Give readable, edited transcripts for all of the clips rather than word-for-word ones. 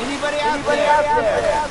Anybody out there?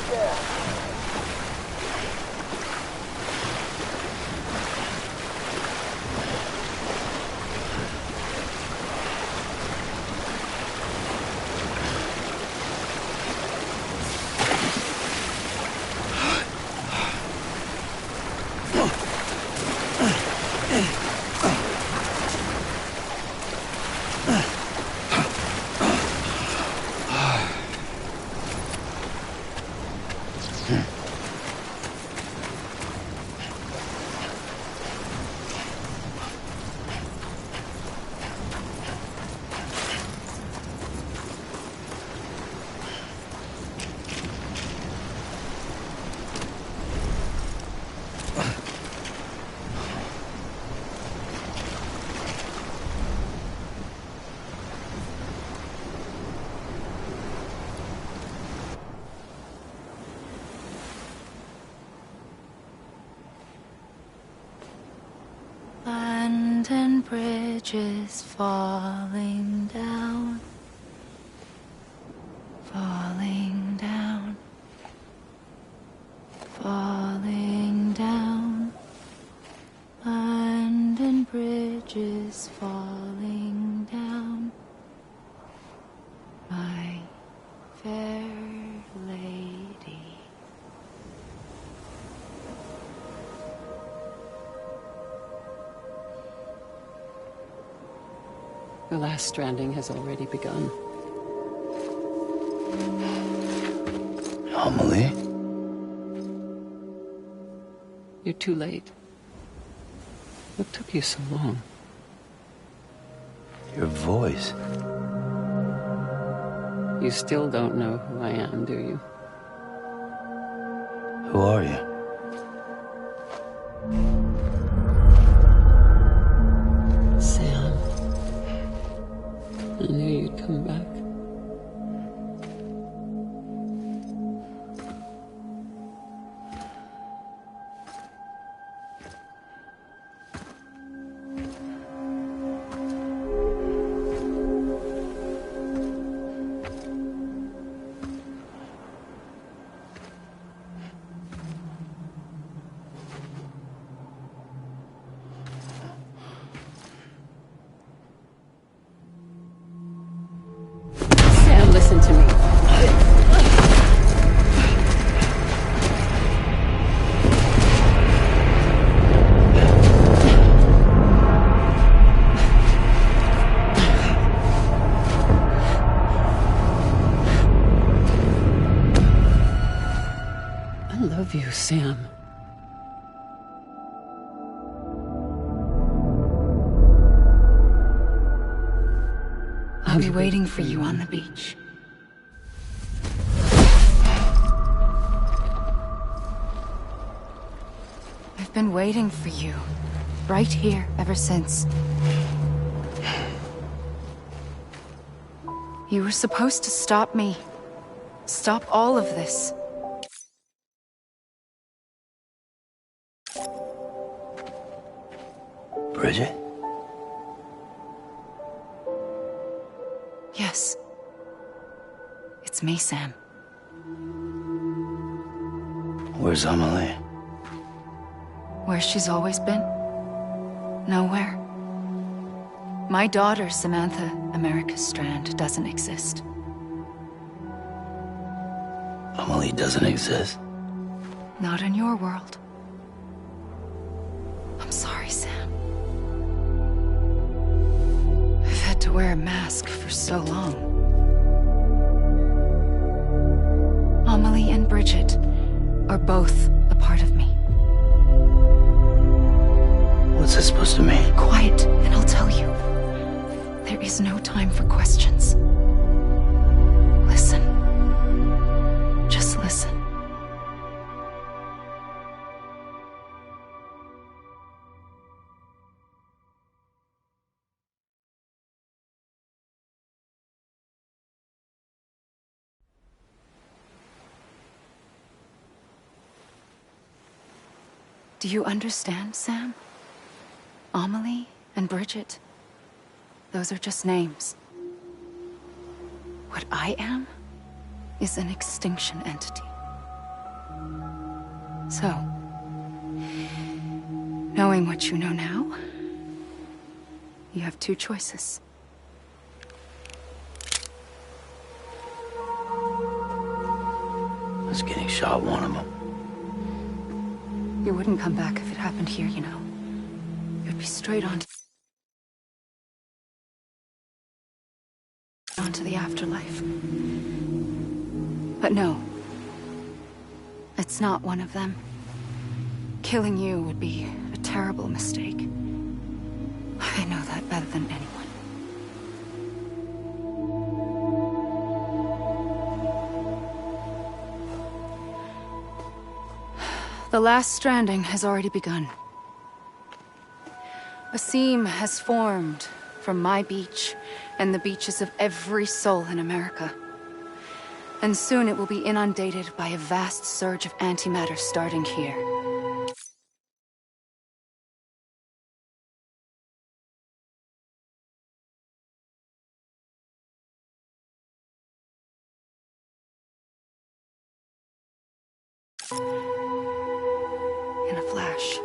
London Bridge is falling down, falling down, falling down. London Bridge is falling down, my fair lady. The last stranding has already begun. Amelie? You're too late. What took you so long? Your voice. You still don't know who I am, do you? Who are you? Sam. I knew you'd come back. Sam, listen to me. I love you, Sam. I'll be waiting for you on the beach. I've been waiting for you, right here, ever since. You were supposed to stop me. Stop all of this. Bridget? Yes. It's me, Sam. Where's Amelie? Where she's always been. Nowhere. My daughter, Samantha America Strand, doesn't exist. Amelie doesn't exist? Not in your world. I'm sorry, Sam. I've had to wear a mask for so long. Amelie and Bridget are both a part of me. What's this supposed to mean? Quiet, and I'll tell you. There is no time for questions. Listen. Just listen. Do you understand, Sam? Amelie and Bridget, those are just names. What I am is an extinction entity. So, knowing what you know now, you have two choices. Was getting shot one of them. You wouldn't come back if it happened here, you know. You'd be straight onto the afterlife. But no. It's not one of them. Killing you would be a terrible mistake. I know that better than anyone. The last stranding has already begun. A seam has formed from my beach and the beaches of every soul in America. And soon it will be inundated by a vast surge of antimatter starting here. In a flash,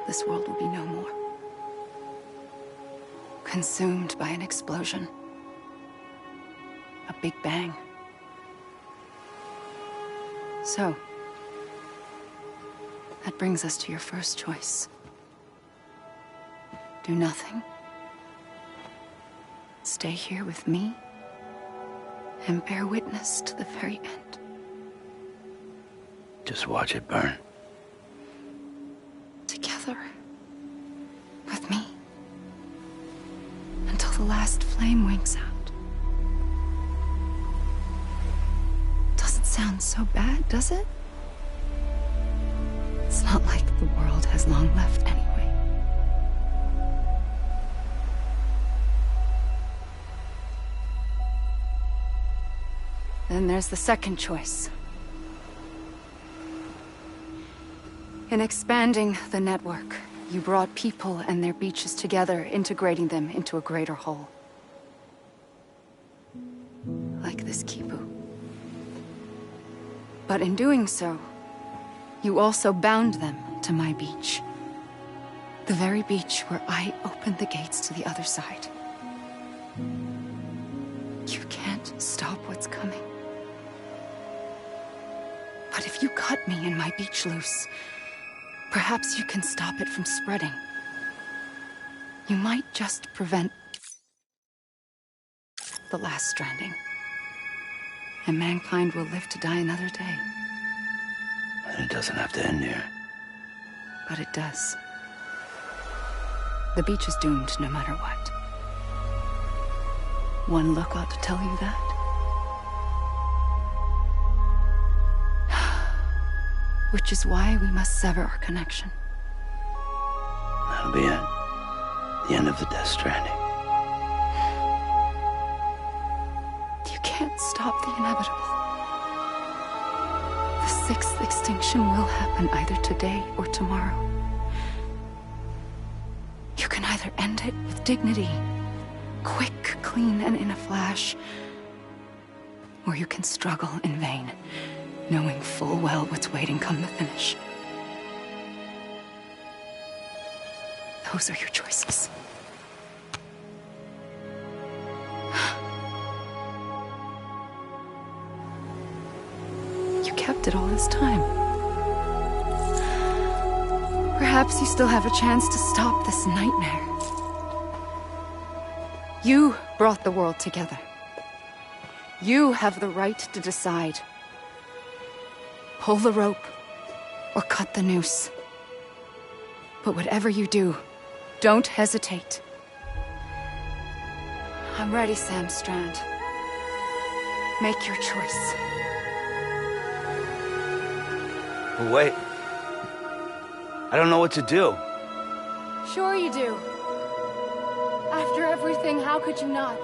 this world will be no more. Consumed by an explosion. A big bang. So, that brings us to your first choice. Do nothing. Stay here with me, and bear witness to the very end. Just watch it burn. Together. With me. Until the last flame winks out. Doesn't sound so bad, does it? It's not like the world has long left anyway. Then there's the second choice. In expanding the network, you brought people and their beaches together, integrating them into a greater whole. Like this Kipu. But in doing so, you also bound them to my beach. The very beach where I opened the gates to the other side. You can't stop what's coming. But if you cut me and my beach loose, perhaps you can stop it from spreading. You might just prevent the last stranding. And mankind will live to die another day. And it doesn't have to end here. But it does. The beach is doomed no matter what. One look ought to tell you that. Which is why we must sever our connection. That'll be it. The end of the Death Stranding. You can't stop the inevitable. The sixth extinction will happen either today or tomorrow. You can either end it with dignity, quick, clean, and in a flash, or you can struggle in vain, knowing full well what's waiting come the finish. Those are your choices. You kept it all this time. Perhaps you still have a chance to stop this nightmare. You brought the world together. You have the right to decide. Pull the rope, or cut the noose. But whatever you do, don't hesitate. I'm ready, Sam Strand. Make your choice. But wait. I don't know what to do. Sure you do. After everything, how could you not?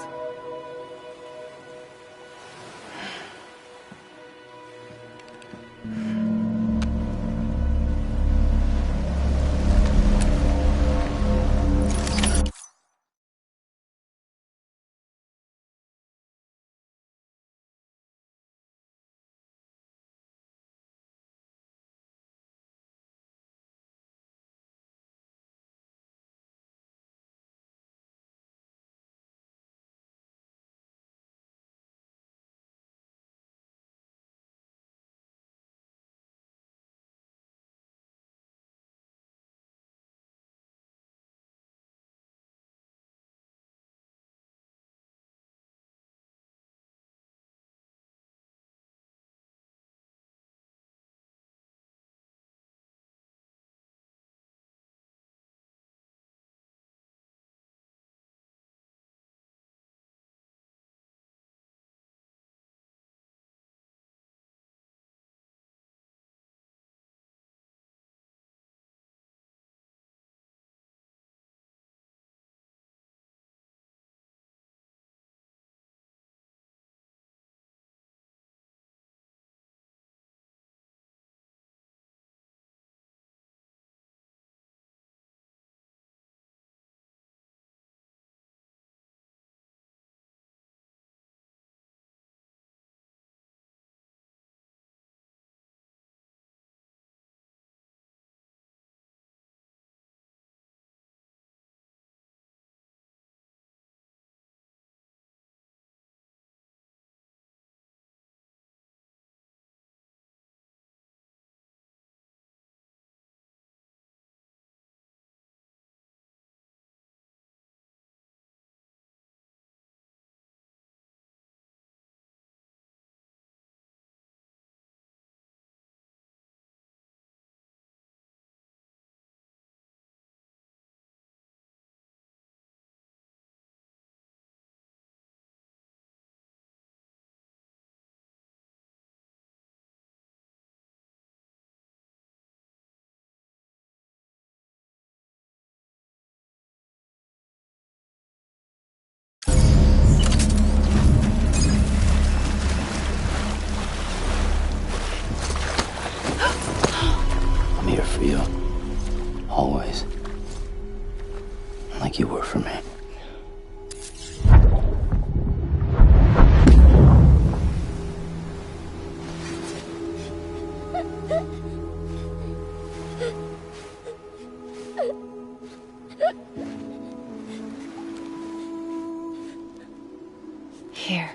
Here.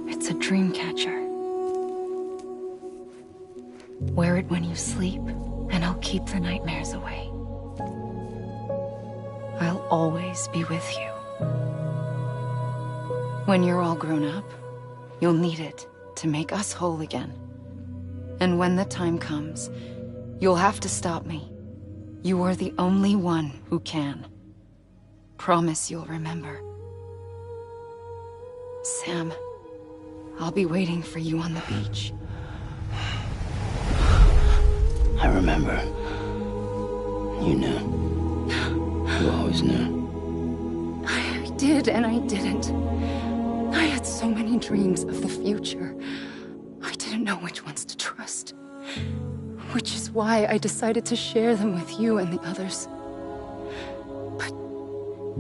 It's a dream catcher. Wear it when you sleep, and I'll keep the nightmares away. I'll always be with you. When you're all grown up, you'll need it to make us whole again. And when the time comes, you'll have to stop me. You are the only one who can. Promise you'll remember. Sam, I'll be waiting for you on the beach. I remember. You knew. You always knew. I did and I didn't. I had so many dreams of the future. I didn't know which ones to trust. Which is why I decided to share them with you and the others. But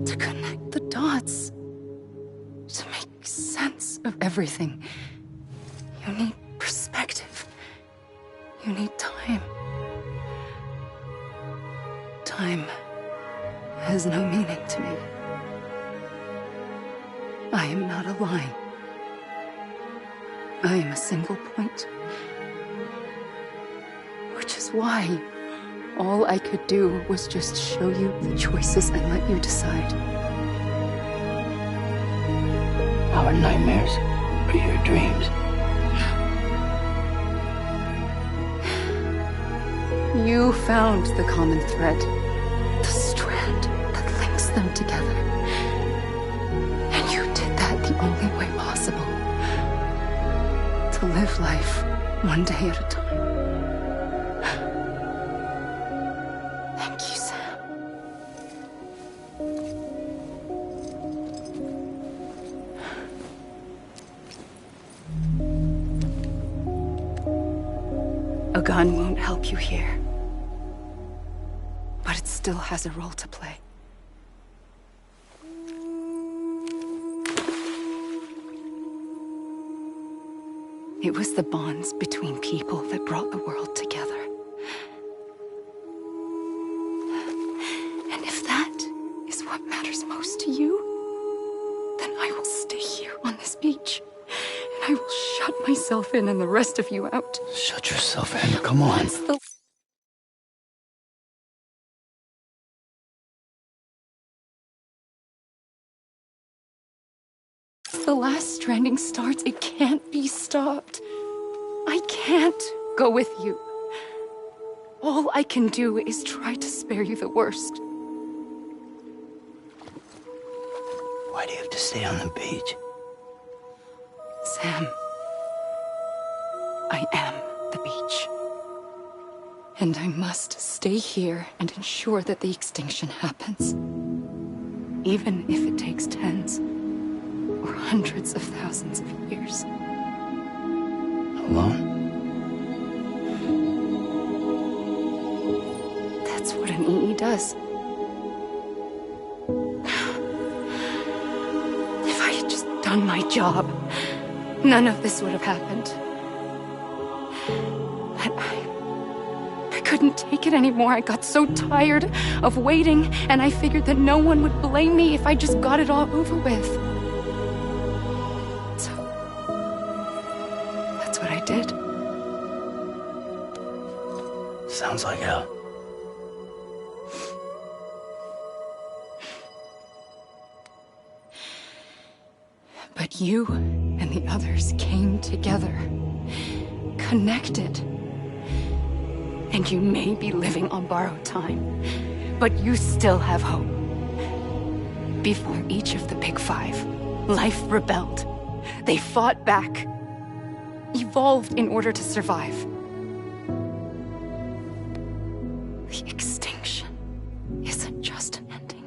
to connect the dots, to make sense of everything, you need perspective. You need time. Time has no meaning to me. I am not a line. I am a single point. Which is why all I could do was just show you the choices and let you decide. Our nightmares are your dreams. You found the common thread, the strand that links them together. And you did that the only way possible. To live life one day at a time. Thank you, Sam. A gun won't help you here. But it still has a role to play. It was the bonds between people that brought the world together. And if that is what matters most to you, then I will stay here on this beach. And I will shut myself in and the rest of you out. Shut yourself in. Come on. The last stranding starts, it can't be stopped. I can't go with you. All I can do is try to spare you the worst. Why do you have to stay on the beach? Sam, I am the beach. And I must stay here and ensure that the extinction happens. Even if it takes tens or hundreds of thousands of years. Alone? That's what an EE does. If I had just done my job, none of this would have happened. But I couldn't take it anymore. I got so tired of waiting, and I figured that no one would blame me if I just got it all over with. So, that's what I did. Sounds like hell. But you and the others came together, connected. And you may be living on borrowed time, but you still have hope. Before each of the Big Five, life rebelled. They fought back, evolved in order to survive. The extinction isn't just an ending.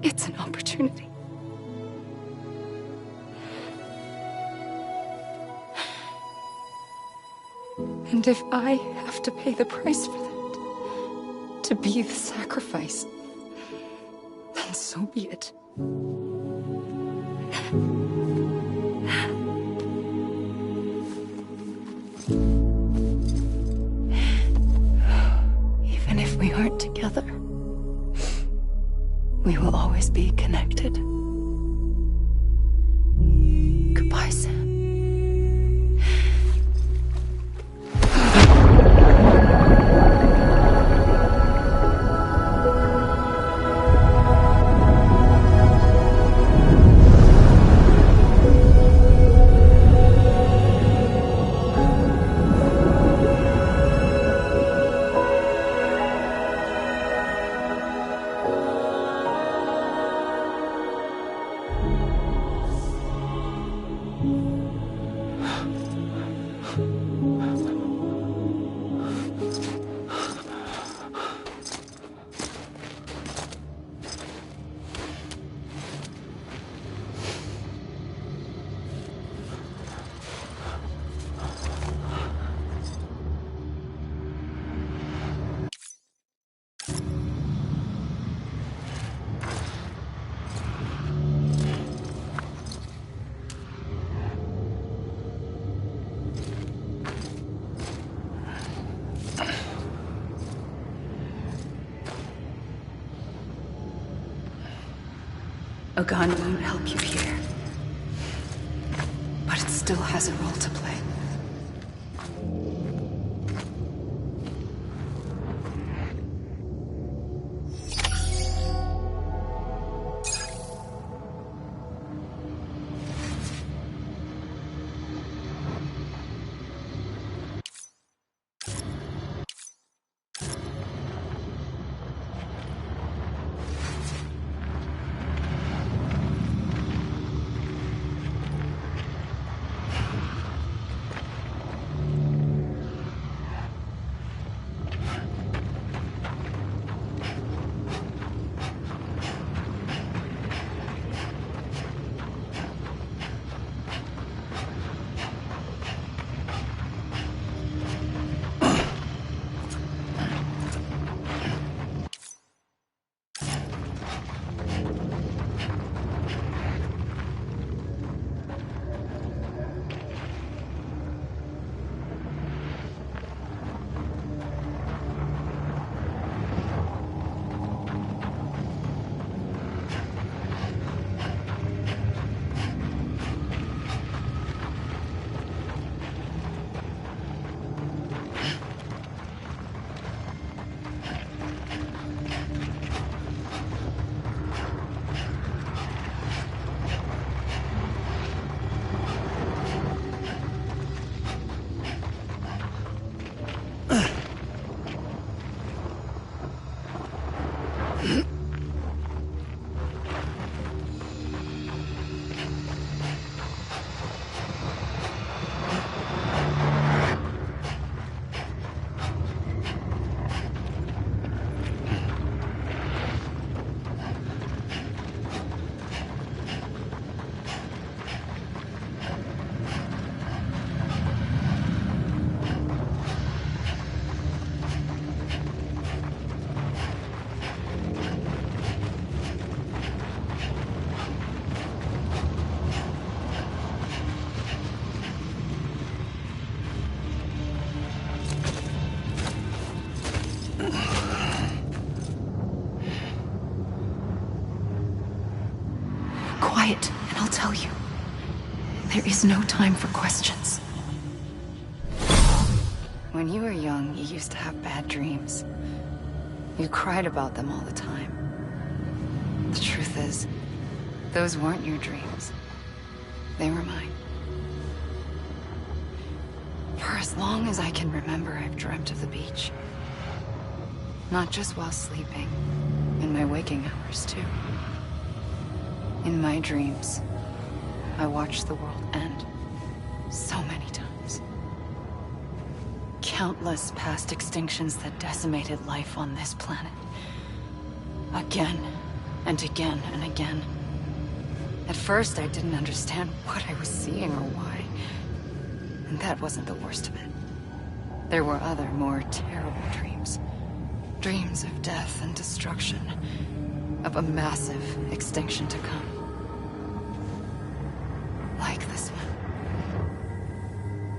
It's an opportunity. And if I have to pay the price for that, to be the sacrifice, then so be it. Even if we aren't together, we will always be connected. A gun won't help you here. But it still has a role to play. Quiet, and I'll tell you. There is no time for questions. When you were young, you used to have bad dreams. You cried about them all the time. The truth is, those weren't your dreams. They were mine. For as long as I can remember, I've dreamt of the beach. Not just while sleeping, in my waking hours, too. In my dreams, I watched the world end so many times. Countless past extinctions that decimated life on this planet. Again, and again, and again. At first, I didn't understand what I was seeing or why. And that wasn't the worst of it. There were other, more terrible dreams. Dreams of death and destruction. Of a massive extinction to come. Like this one.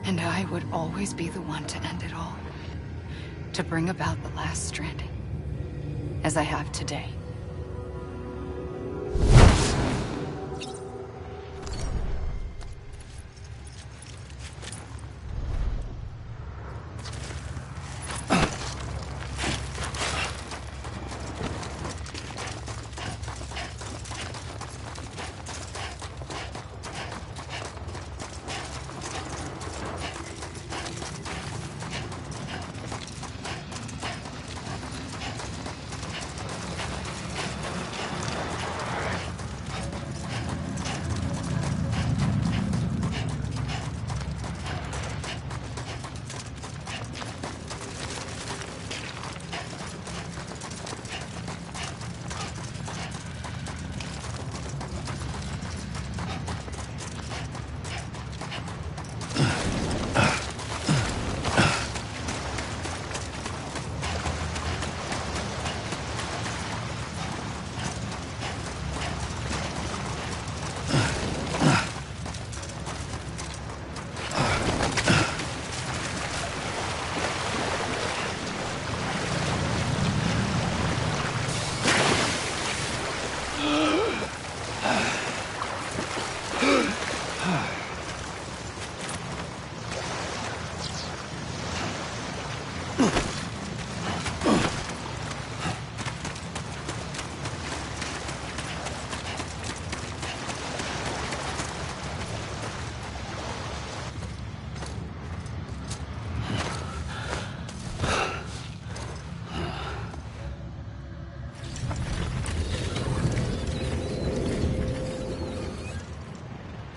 And I would always be the one to end it all. To bring about the last stranding. As I have today.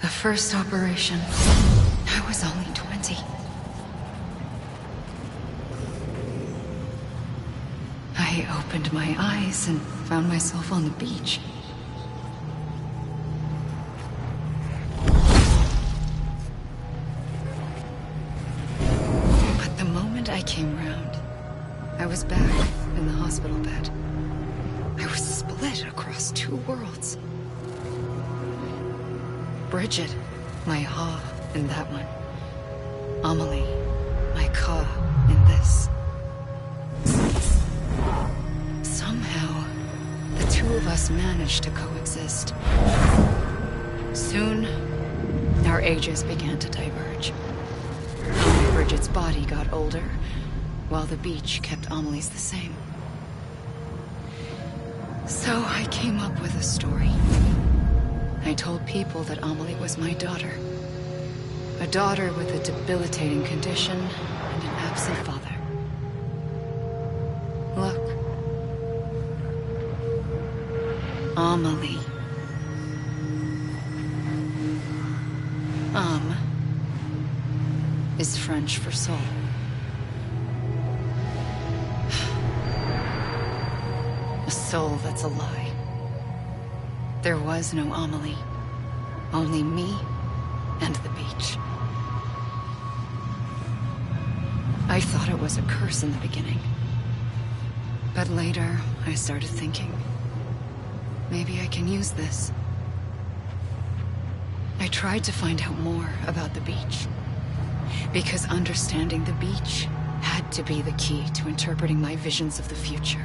The first operation, I was only 20. I opened my eyes and found myself on the beach. But the moment I came round, I was back in the hospital bed. I was split across two worlds. Bridget, my Ha in that one. Amelie, my Ka in this. Somehow, the two of us managed to coexist. Soon, our ages began to diverge. Bridget's body got older, while the beach kept Amelie's the same. So I came up with a story. I told people that Amelie was my daughter. A daughter with a debilitating condition and an absent father. Look. Amelie. Is French for soul. A soul that's a lie. There was no Amelie. Only me and the beach. I thought it was a curse in the beginning. But later, I started thinking, maybe I can use this. I tried to find out more about the beach. Because understanding the beach had to be the key to interpreting my visions of the future.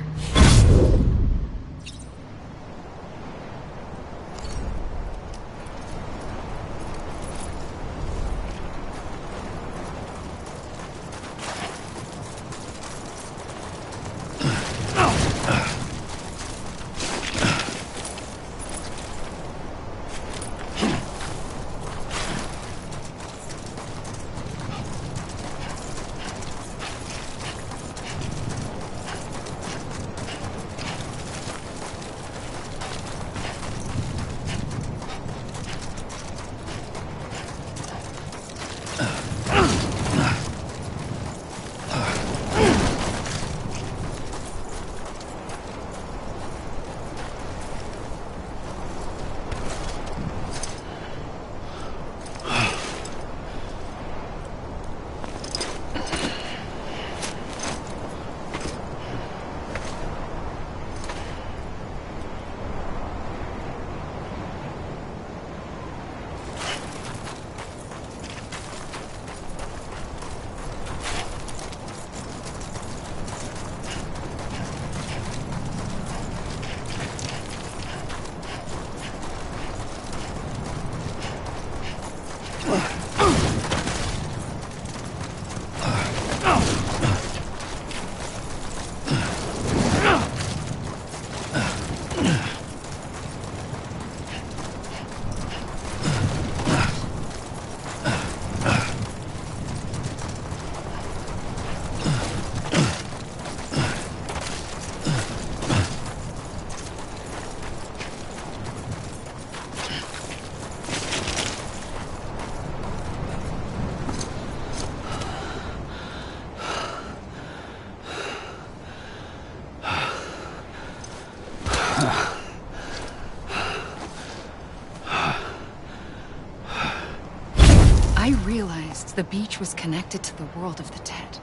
I realized the beach was connected to the world of the dead,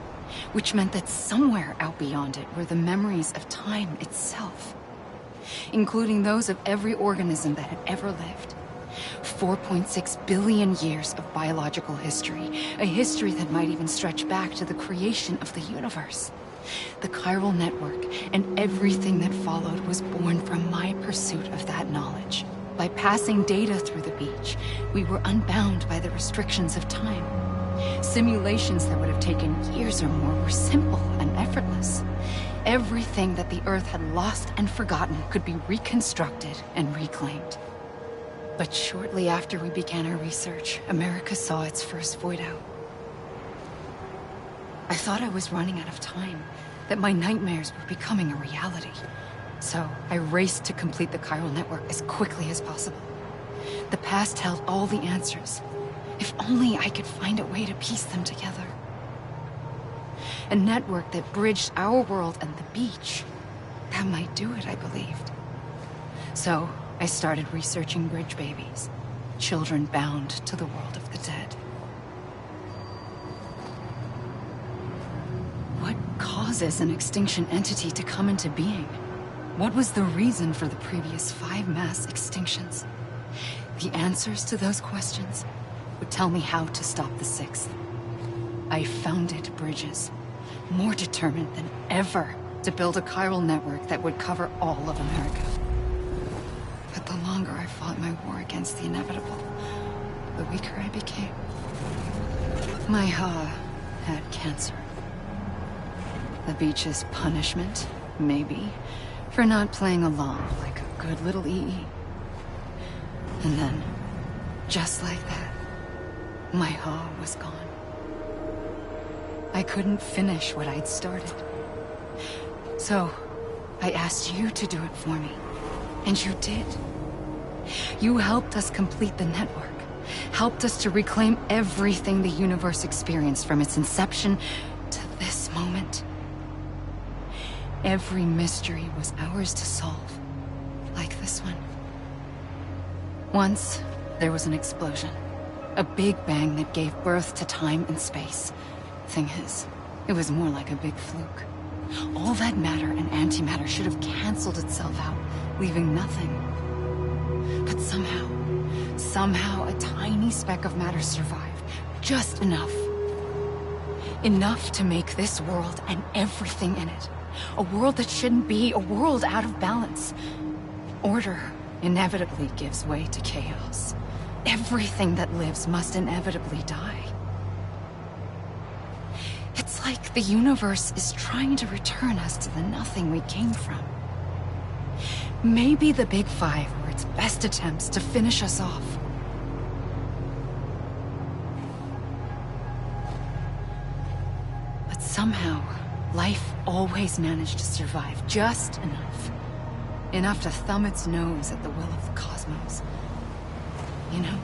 which meant that somewhere out beyond it were the memories of time itself, including those of every organism that had ever lived. 4.6 billion years of biological history, a history that might even stretch back to the creation of the universe. The chiral network and everything that followed was born from my pursuit of that knowledge. By passing data through the beach, we were unbound by the restrictions of time. Simulations that would have taken years or more were simple and effortless. Everything that the Earth had lost and forgotten could be reconstructed and reclaimed. But shortly after we began our research, America saw its first void out. I thought I was running out of time, that my nightmares were becoming a reality. So I raced to complete the chiral network as quickly as possible. The past held all the answers. If only I could find a way to piece them together. A network that bridged our world and the beach. That might do it, I believed. So, I started researching bridge babies. Children bound to the world of the dead. What causes an extinction entity to come into being? What was the reason for the previous 5 mass extinctions? The answers to those questions would tell me how to stop the 6th. I founded bridges, more determined than ever to build a chiral network that would cover all of America. But the longer I fought my war against the inevitable, the weaker I became. My Ha had cancer. The beach's punishment, maybe, for not playing along like a good little EE. And then, just like that, my Ha was gone. I couldn't finish what I'd started. So, I asked you to do it for me. And you did. You helped us complete the network. Helped us to reclaim everything the universe experienced from its inception to this moment. Every mystery was ours to solve. Like this one. Once, there was an explosion. A big bang that gave birth to time and space. Thing is, it was more like a big fluke. All that matter and antimatter should have canceled itself out, leaving nothing. But somehow a tiny speck of matter survived. Just enough. Enough to make this world and everything in it. A world that shouldn't be, a world out of balance. Order inevitably gives way to chaos. Everything that lives must inevitably die. It's like the universe is trying to return us to the nothing we came from. Maybe the Big Five were its best attempts to finish us off. But somehow, life always managed to survive just enough. Enough to thumb its nose at the will of the cosmos. You know?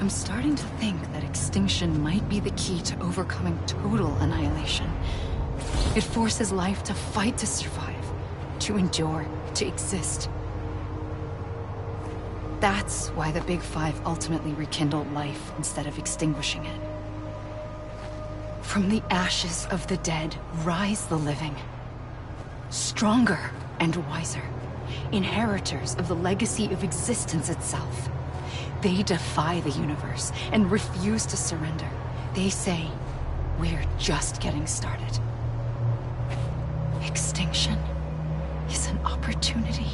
I'm starting to think that extinction might be the key to overcoming total annihilation. It forces life to fight to survive, to endure, to exist. That's why the Big Five ultimately rekindled life instead of extinguishing it. From the ashes of the dead rise the living. Stronger and wiser. Inheritors of the legacy of existence itself. They defy the universe and refuse to surrender. They say, we're just getting started. Extinction is an opportunity.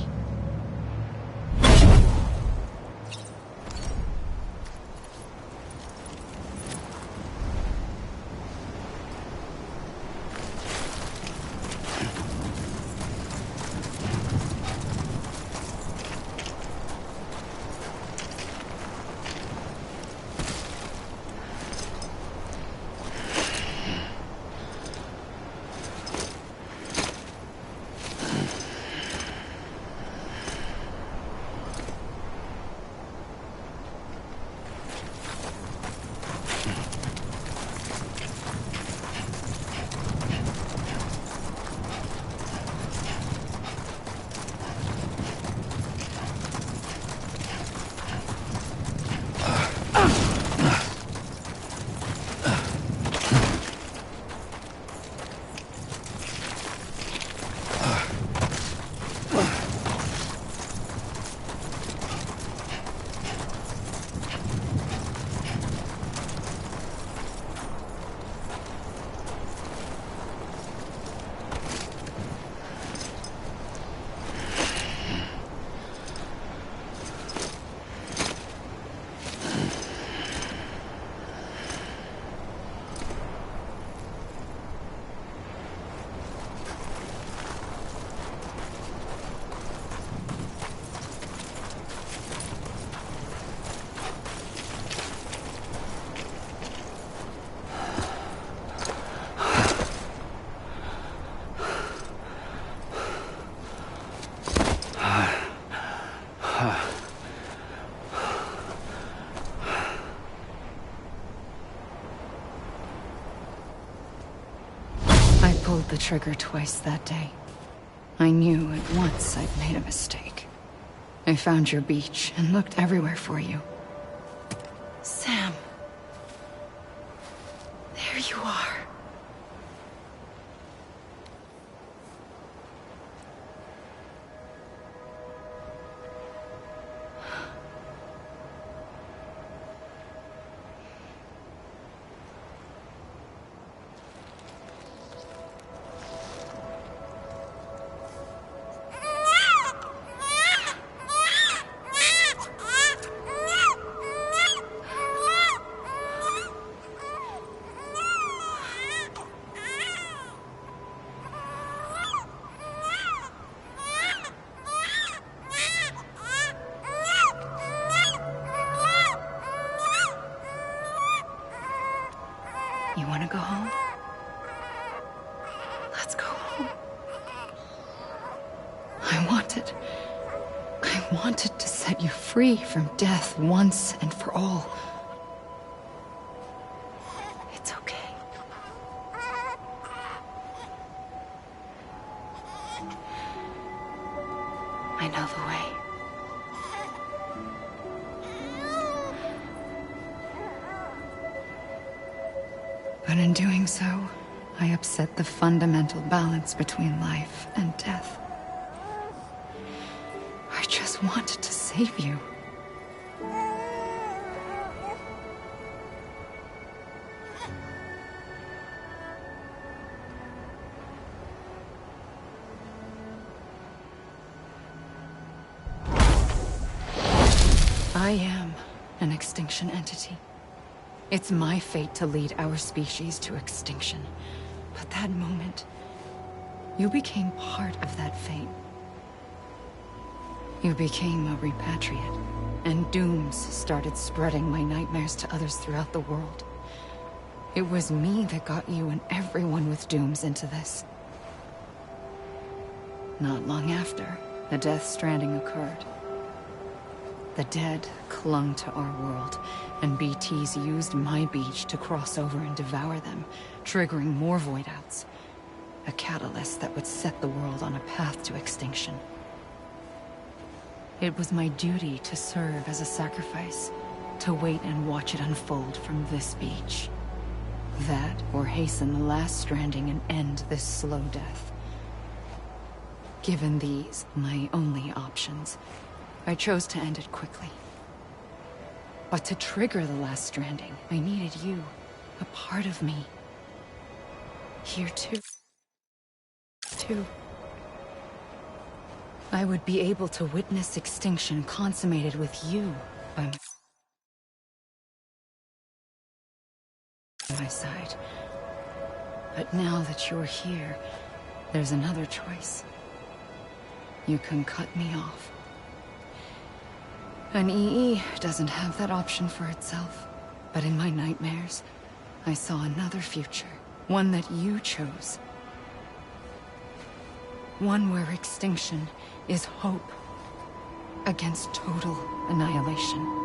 pulled the trigger twice that day, I knew at once I'd made a mistake. I found your beach and looked everywhere for you. Sam. There you are. You want to go home? Let's go home. I wanted to set you free from death once and for all. It's okay. I know the way. But in doing so, I upset the fundamental balance between life and death. I just wanted to save you. I am an extinction entity. It's my fate to lead our species to extinction. But that moment, you became part of that fate. You became a repatriate, and dooms started spreading my nightmares to others throughout the world. It was me that got you and everyone with dooms into this. Not long after, the Death Stranding occurred. The dead clung to our world, and BTs used my beach to cross over and devour them, triggering more void outs. A catalyst that would set the world on a path to extinction. It was my duty to serve as a sacrifice, to wait and watch it unfold from this beach. That, or hasten the last stranding and end this slow death. Given these, my only options, I chose to end it quickly. But to trigger the last stranding, I needed you, a part of me. Here too. I would be able to witness extinction consummated with you by my side. But now that you're here, there's another choice. You can cut me off. An EE doesn't have that option for itself. But in my nightmares, I saw another future. One that you chose. One where extinction is hope against total annihilation.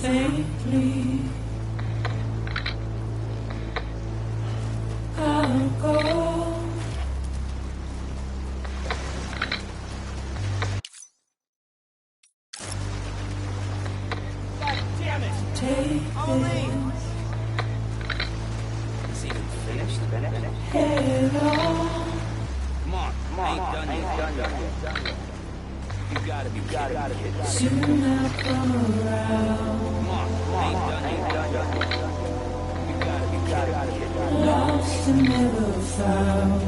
Faintly, I'll go. God damn it! Take Ollie! Is even finished? head on. Come on, ain't done yet. You gotta be kidding. Soon I'll come around. Come on, ain't done yet. You gotta be lost and never found.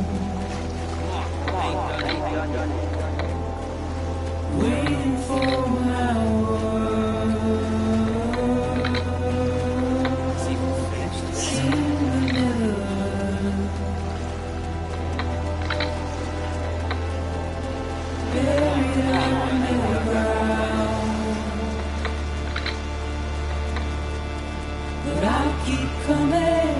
Waiting for my word. Seem to never learn. Buried under the ground. But I'll keep coming.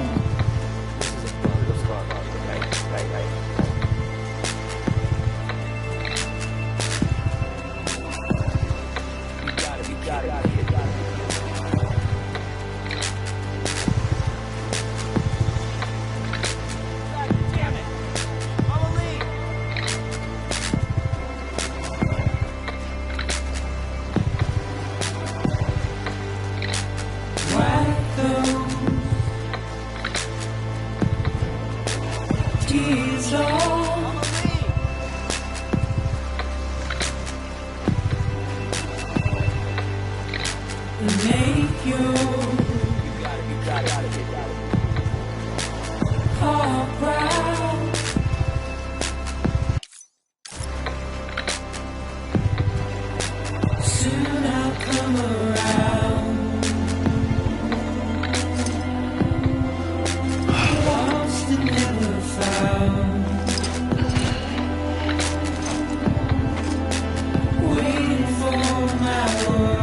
Tears all and make your heart proud. Soon I'll come around. Lost and never found. Waiting for my word.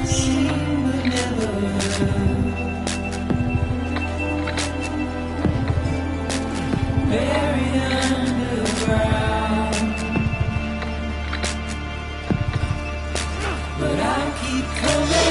Seen but never heard. Buried underground. But I'll keep coming.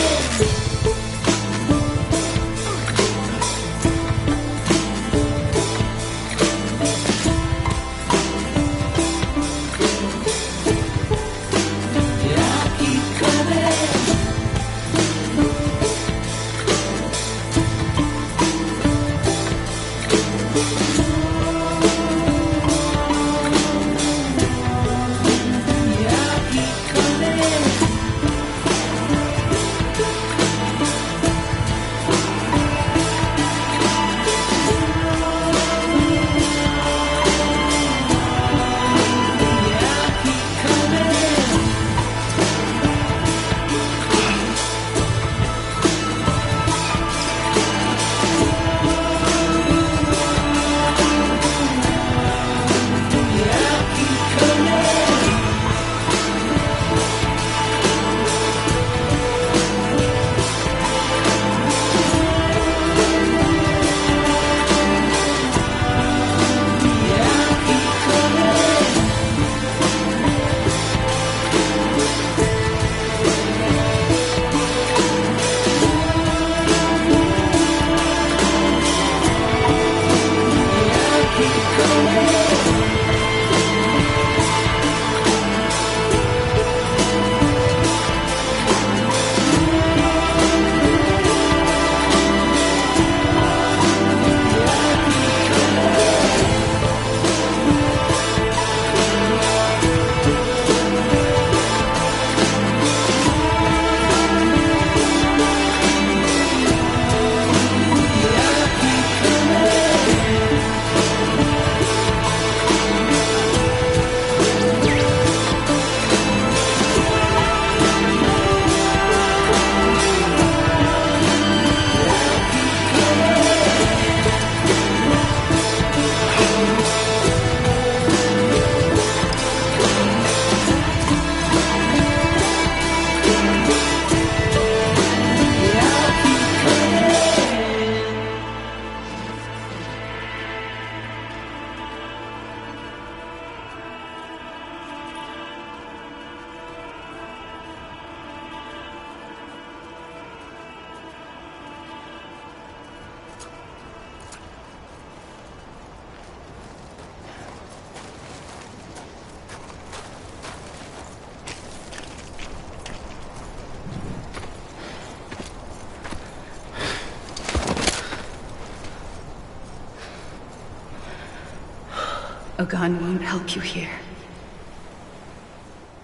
A gun won't help you here.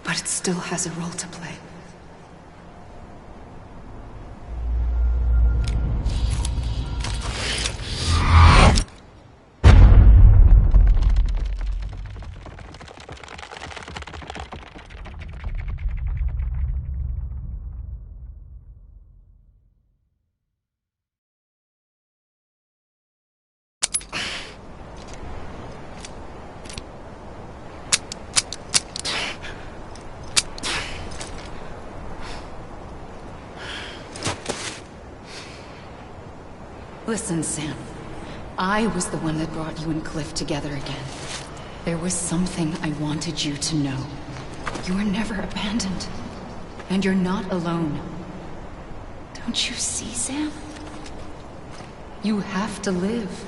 But it still has a role to play. Listen, Sam. I was the one that brought you and Cliff together again. There was something I wanted you to know. You were never abandoned. And you're not alone. Don't you see, Sam? You have to live.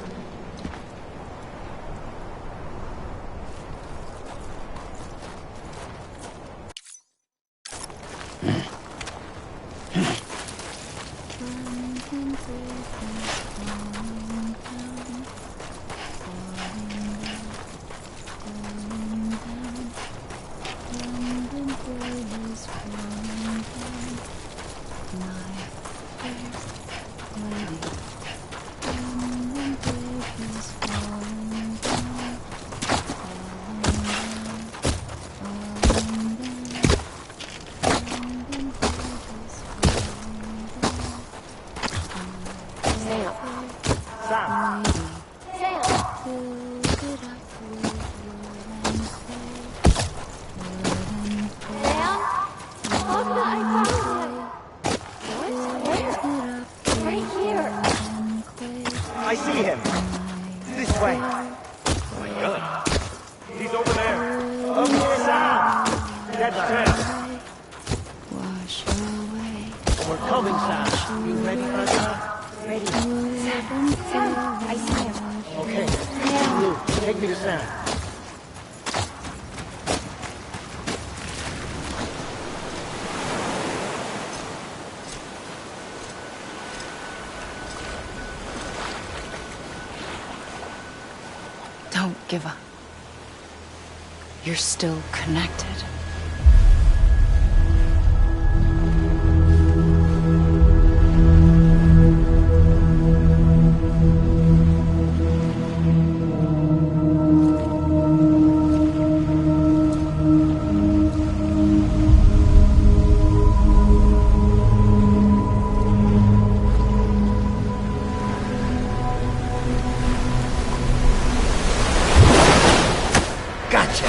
I see him. This way. Oh my God. He's over there. Up here, Sam. That's Sam. Wash away. We're coming, Sam. You ready for that? Ready. Sam, I see him. Okay. Blue, take me to Sam. Don't give up. You're still connected. Gotcha!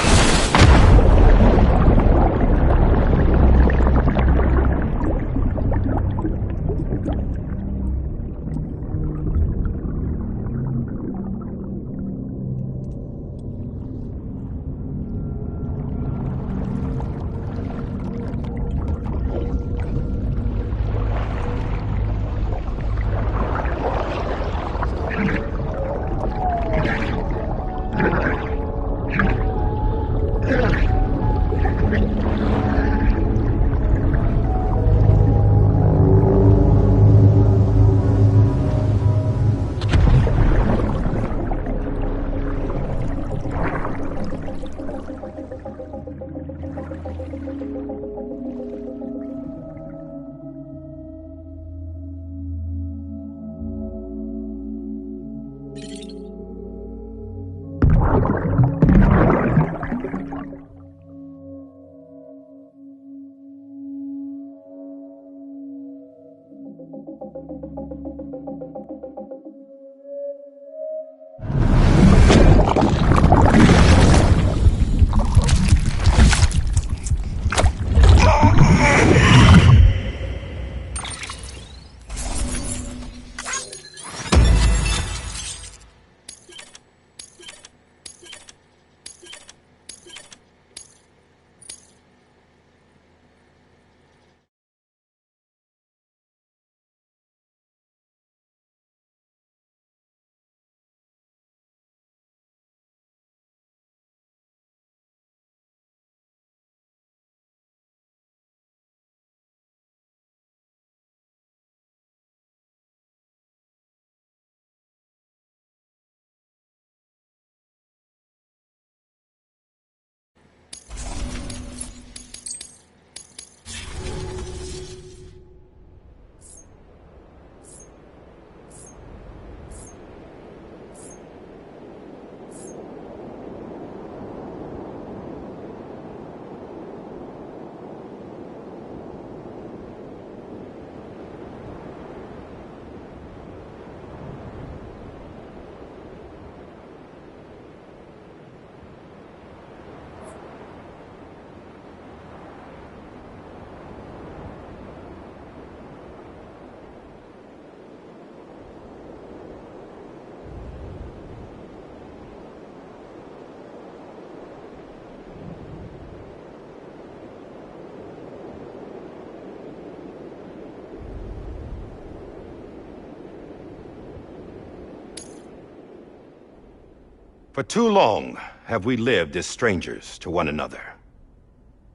For too long have we lived as strangers to one another,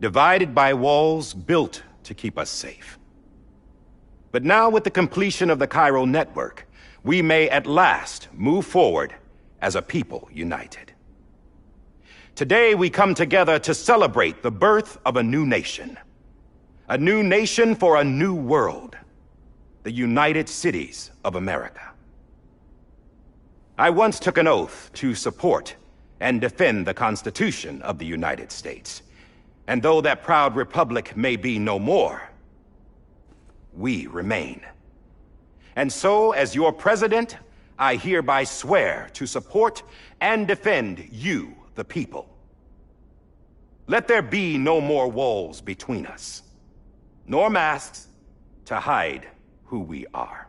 divided by walls built to keep us safe. But now, with the completion of the Cairo network, we may at last move forward as a people united. Today we come together to celebrate the birth of a new nation. A new nation for a new world. The United Cities of America. I once took an oath to support and defend the Constitution of the United States. And though that proud republic may be no more, we remain. And so, as your president, I hereby swear to support and defend you, the people. Let there be no more walls between us, nor masks to hide who we are.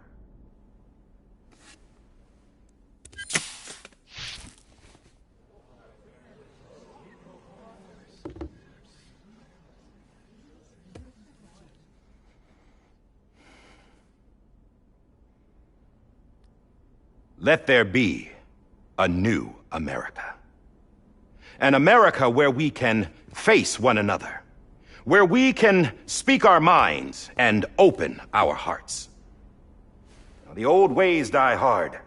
Let there be a new America. An America where we can face one another, where we can speak our minds and open our hearts. The old ways die hard,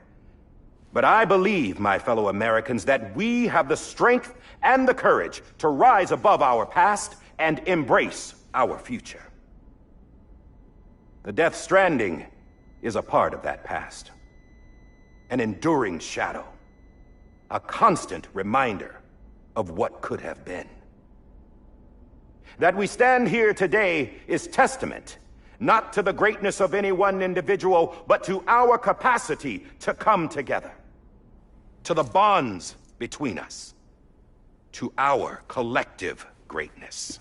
but I believe, my fellow Americans, that we have the strength and the courage to rise above our past and embrace our future. The Death Stranding is a part of that past. An enduring shadow, a constant reminder of what could have been. That we stand here today is testament, not to the greatness of any one individual, but to our capacity to come together, to the bonds between us, to our collective greatness.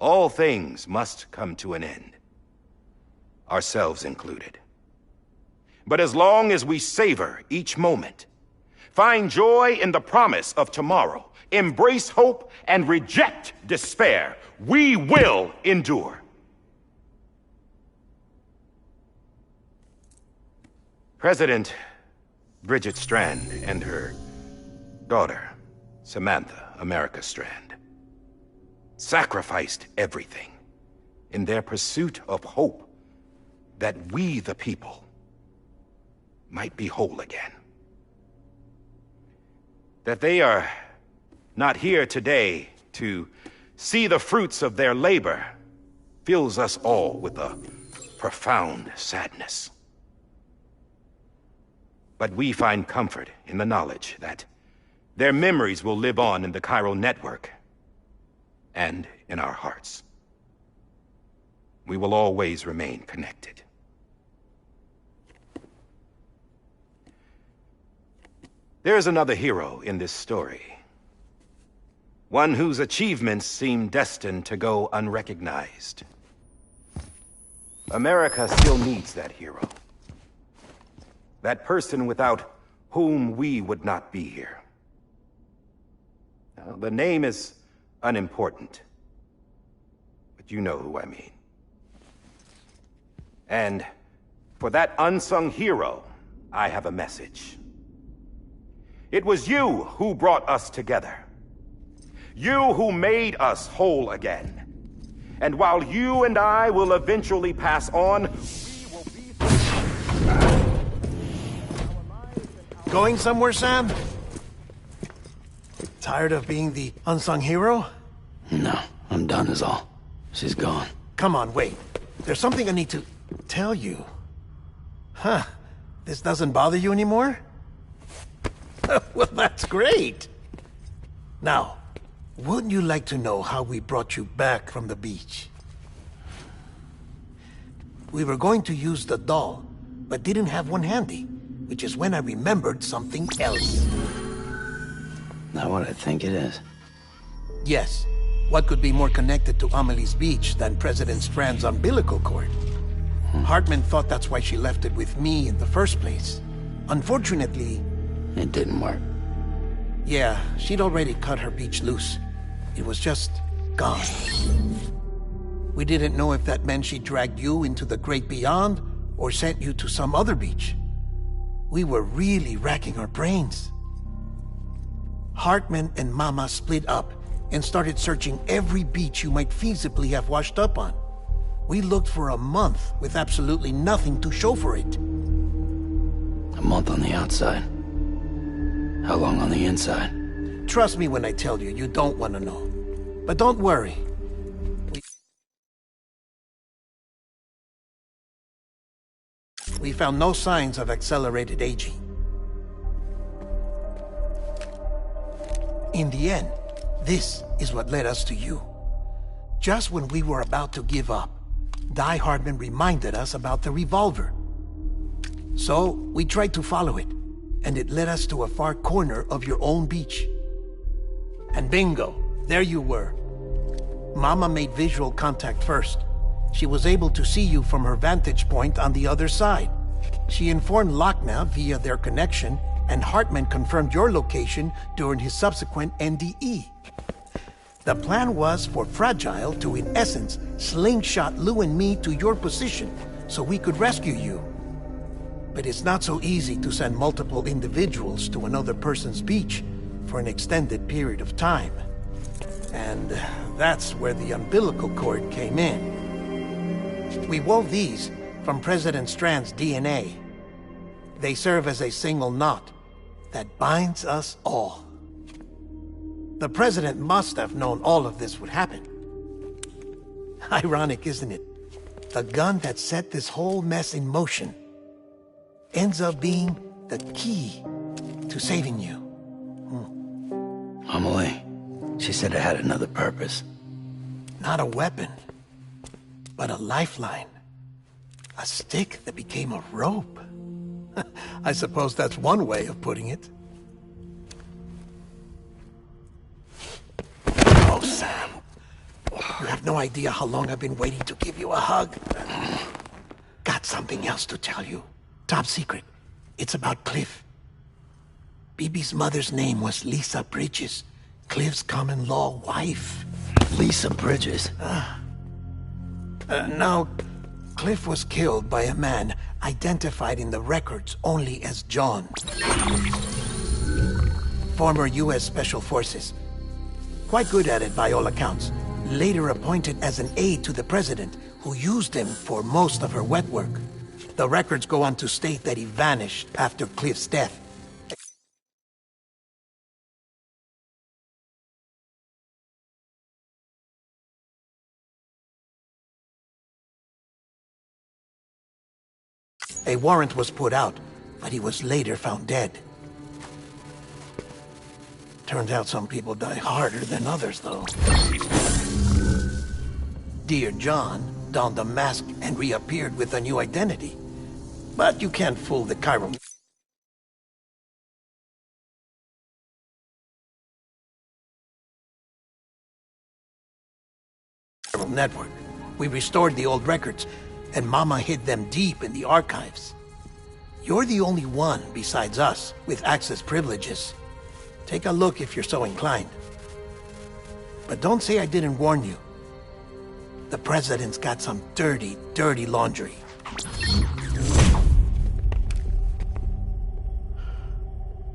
All things must come to an end, ourselves included. But as long as we savor each moment, find joy in the promise of tomorrow, embrace hope, and reject despair, we will endure. President Bridget Strand and her daughter, Samantha America Strand, sacrificed everything in their pursuit of hope that we, the people, might be whole again. That they are not here today to see the fruits of their labor fills us all with a profound sadness. But we find comfort in the knowledge that their memories will live on in the Cairo network and in our hearts. We will always remain connected. There is another hero in this story. One whose achievements seem destined to go unrecognized. America still needs that hero. That person without whom we would not be here. Now, the name is unimportant, but you know who I mean. And for that unsung hero, I have a message. It was you who brought us together. You who made us whole again. And while you and I will eventually pass on, we will be... Going somewhere, Sam? Tired of being the unsung hero? No, I'm done is all. She's gone. Come on, wait. There's something I need to tell you. Huh. This doesn't bother you anymore? Well, that's great. Now, wouldn't you like to know how we brought you back from the beach? We were going to use the doll, but didn't have one handy, which is when I remembered something else. Not what I think it is. Yes. What could be more connected to Amelie's beach than President Strand's umbilical cord? Hartman thought that's why she left it with me in the first place. Unfortunately... It didn't work. Yeah, she'd already cut her beach loose. It was just gone. We didn't know if that meant she dragged you into the great beyond, or sent you to some other beach. We were really racking our brains. Hartman and Mama split up and started searching every beach you might feasibly have washed up on. We looked for a month with absolutely nothing to show for it. A month on the outside. How long on the inside? Trust me when I tell you, you don't want to know. But don't worry. We found no signs of accelerated aging. In the end, this is what led us to you. Just when we were about to give up, Die Hardman reminded us about the revolver. So, we tried to follow it, and it led us to a far corner of your own beach. And bingo, there you were. Mama made visual contact first. She was able to see you from her vantage point on the other side. She informed Lochna via their connection, and Hartman confirmed your location during his subsequent NDE. The plan was for Fragile to, in essence, slingshot Lou and me to your position so we could rescue you. But it's not so easy to send multiple individuals to another person's beach for an extended period of time. And that's where the umbilical cord came in. We wove these from President Strand's DNA. They serve as a single knot that binds us all. The President must have known all of this would happen. Ironic, isn't it? The gun that set this whole mess in motion ends up being the key to saving you. Amelie, she said it had another purpose. Not a weapon, but a lifeline. A stick that became a rope. I suppose that's one way of putting it. Oh, Sam. You have no idea how long I've been waiting to give you a hug. Got something else to tell you. Top secret. It's about Cliff. Bibi's mother's name was Lisa Bridges, Cliff's common-law wife. Lisa Bridges? No, Cliff was killed by a man identified in the records only as John. Former U.S. Special Forces. Quite good at it by all accounts. Later appointed as an aide to the president, who used him for most of her wet work. The records go on to state that he vanished after Cliff's death. A warrant was put out, but he was later found dead. Turns out some people die harder than others, though. Dear John donned a mask and reappeared with a new identity. But you can't fool the chiral network. We restored the old records, and Mama hid them deep in the archives. You're the only one, besides us, with access privileges. Take a look if you're so inclined. But don't say I didn't warn you. The President's got some dirty, dirty laundry.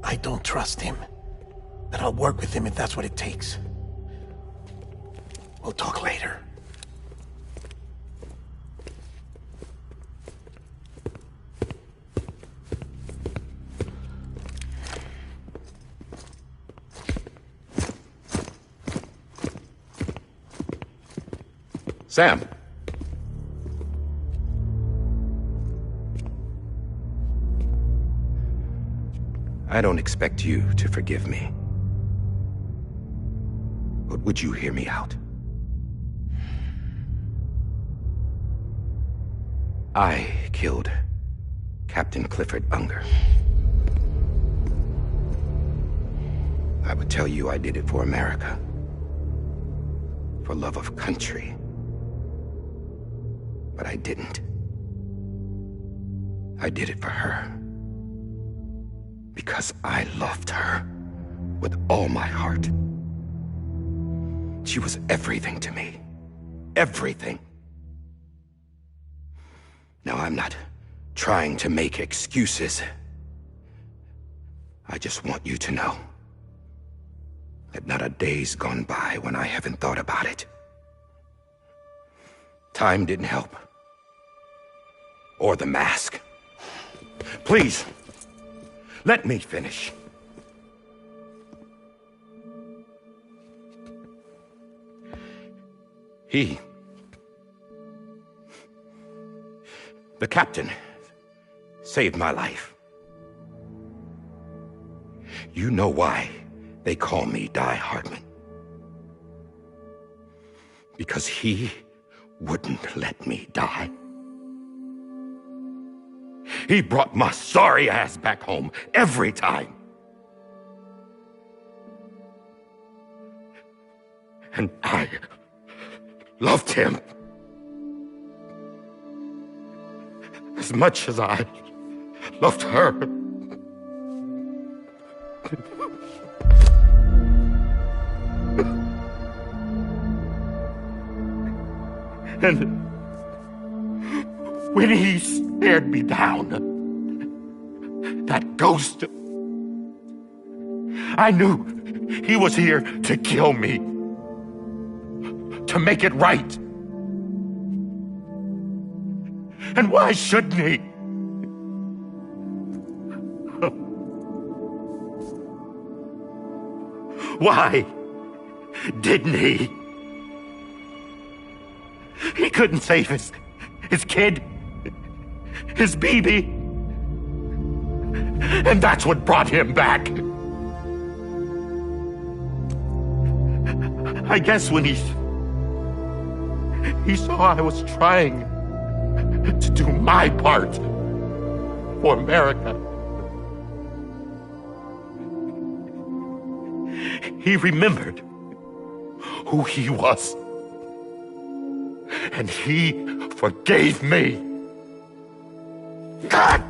I don't trust him, but I'll work with him if that's what it takes. We'll talk later. Sam. I don't expect you to forgive me. But would you hear me out? I killed Captain Clifford Unger. I would tell you I did it for America. For love of country. But I didn't. I did it for her. Because I loved her with all my heart. She was everything to me. Everything. Now, I'm not trying to make excuses. I just want you to know that not a day's gone by when I haven't thought about it. Time didn't help. Or the mask. Please, let me finish. The captain, saved my life. You know why they call me Die Hardman. Because he wouldn't let me die. He brought my sorry ass back home every time. And I loved him as much as I loved her. And when he stared me down, that ghost, I knew he was here to kill me, to make it right. And why shouldn't he? Why didn't he? He couldn't save his kid, his baby. And that's what brought him back. I guess when he saw I was trying to do my part for America, he remembered who he was. And he forgave me. God!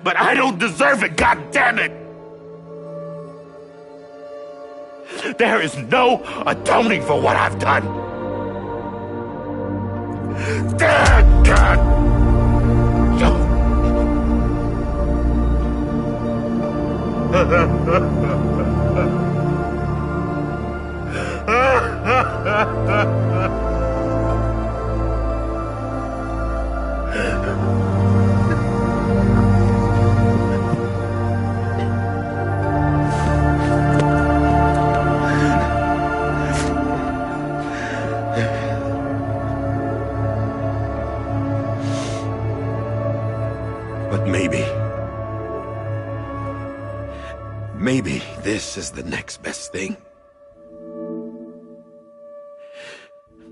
But I don't deserve it, God damn it! There is no atoning for what I've done. Damn, God! But maybe this is the next best thing.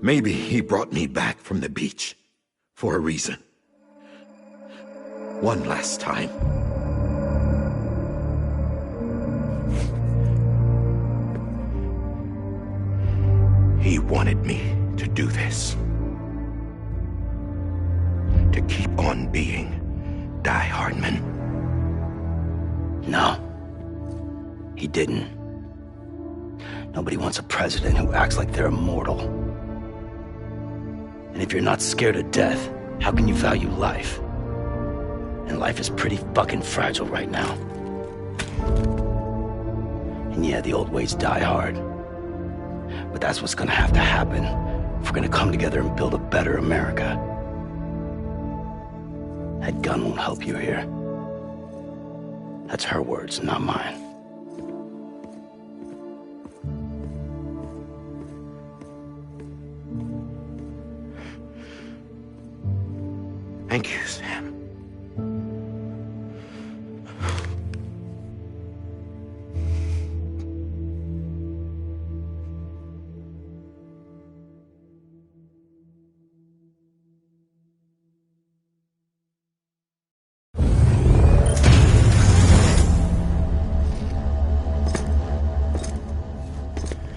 Maybe he brought me back from the beach for a reason. One last time. He wanted me to do this. To keep on being Die Hardman. No. He didn't. Nobody wants a president who acts like they're immortal. And if you're not scared of death, how can you value life? And life is pretty fucking fragile right now. And yeah, the old ways die hard. But that's what's gonna have to happen if we're gonna come together and build a better America. That gun won't help you here. That's her words, not mine. Thank you, Sam.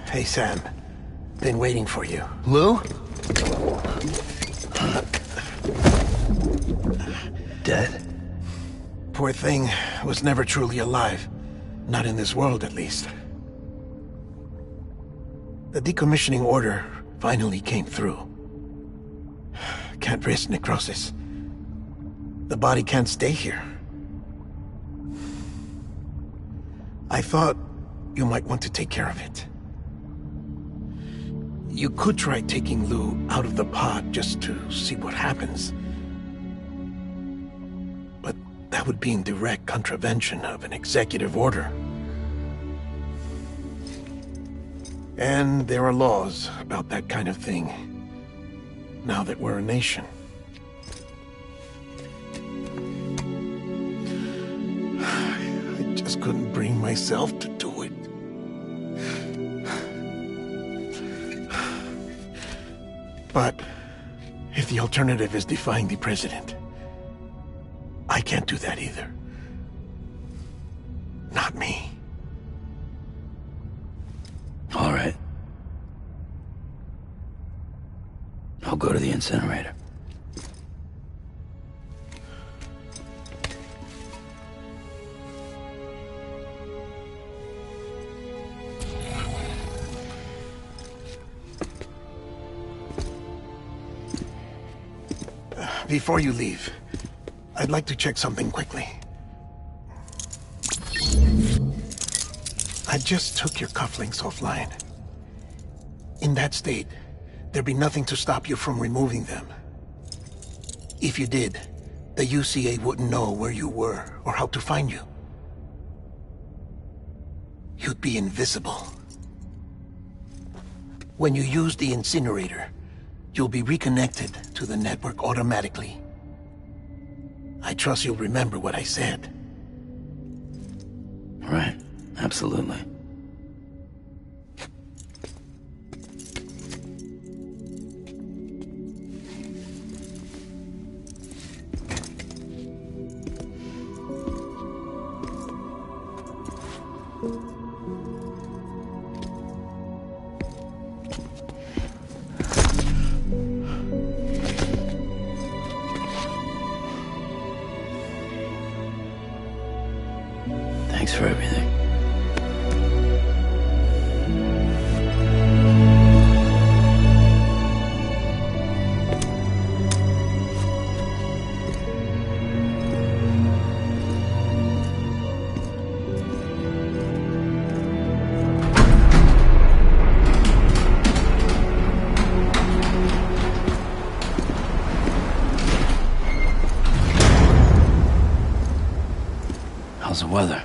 Hey, Sam. Been waiting for you. Lou? Dead? Poor thing was never truly alive. Not in this world, at least. The decommissioning order finally came through. Can't risk necrosis. The body can't stay here. I thought you might want to take care of it. You could try taking Lou out of the pod just to see what happens. But that would be in direct contravention of an executive order. And there are laws about that kind of thing, now that we're a nation. I just couldn't bring myself to do it. But if the alternative is defying the president, I can't do that either. Not me. All right. I'll go to the incinerator. Before you leave, I'd like to check something quickly. I just took your cufflinks offline. In that state, there'd be nothing to stop you from removing them. If you did, the UCA wouldn't know where you were or how to find you. You'd be invisible. When you use the incinerator, you'll be reconnected to the network automatically. I trust you'll remember what I said. Right. Absolutely. Thanks for everything. How's the weather?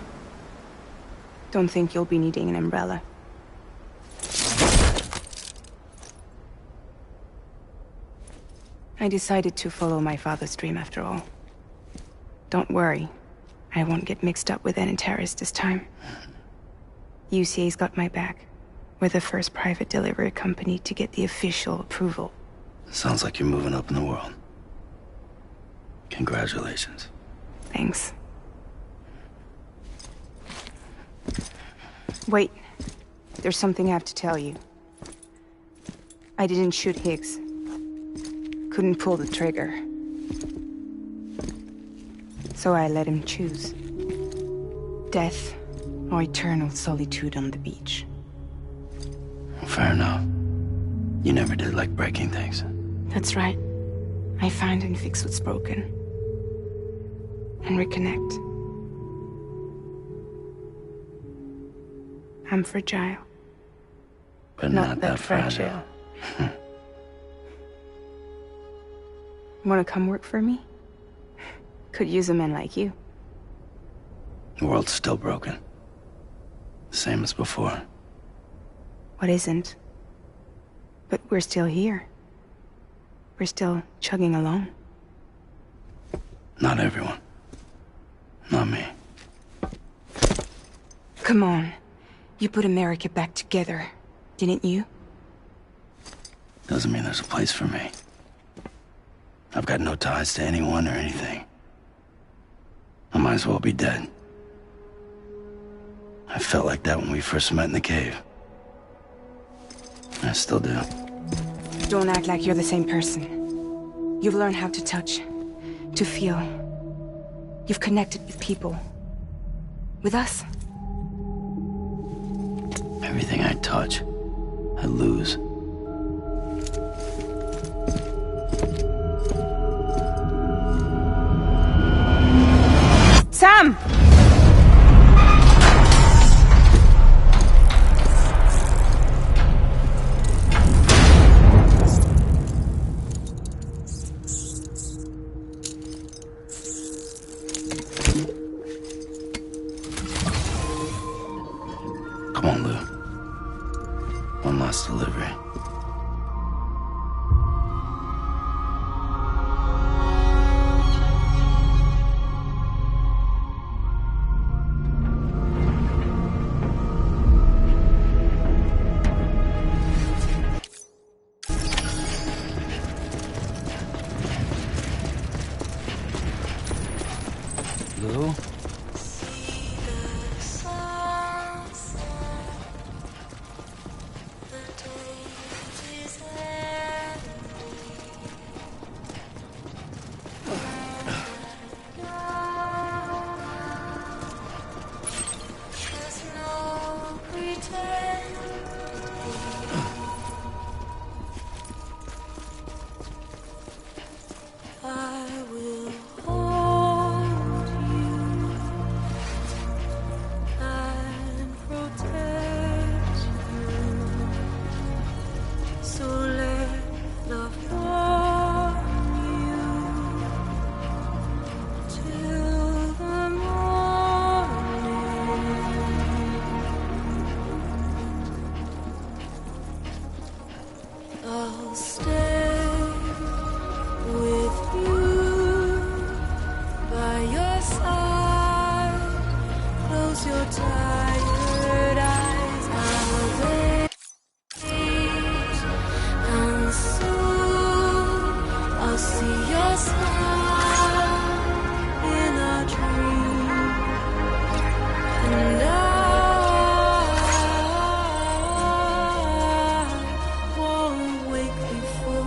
Don't think you'll be needing an umbrella. I decided to follow my father's dream after all. Don't worry. I won't get mixed up with any terrorists this time. UCA's got my back. We're the first private delivery company to get the official approval. Sounds like you're moving up in the world. Congratulations. Thanks. Wait. There's something I have to tell you. I didn't shoot Higgs. Couldn't pull the trigger. So I let him choose. Death or eternal solitude on the beach. Fair enough. You never did like breaking things. That's right. I find and fix what's broken. And reconnect. I'm fragile. But not that fragile. Wanna come work for me? Could use a man like you. The world's still broken. Same as before. What isn't? But we're still here. We're still chugging along. Not everyone. Not me. Come on. You put America back together, didn't you? Doesn't mean there's a place for me. I've got no ties to anyone or anything. I might as well be dead. I felt like that when we first met in the cave. I still do. Don't act like you're the same person. You've learned how to touch, to feel. You've connected with people. With us. Everything I touch, I lose. Sam! Come on, Lou. One last delivery. Lou? I will hold you and protect you. So let love warm you till the morning. I'll stay with you by your side. Close your tired eyes. I'll wait, and soon I'll see your smile in a dream, and I won't wake before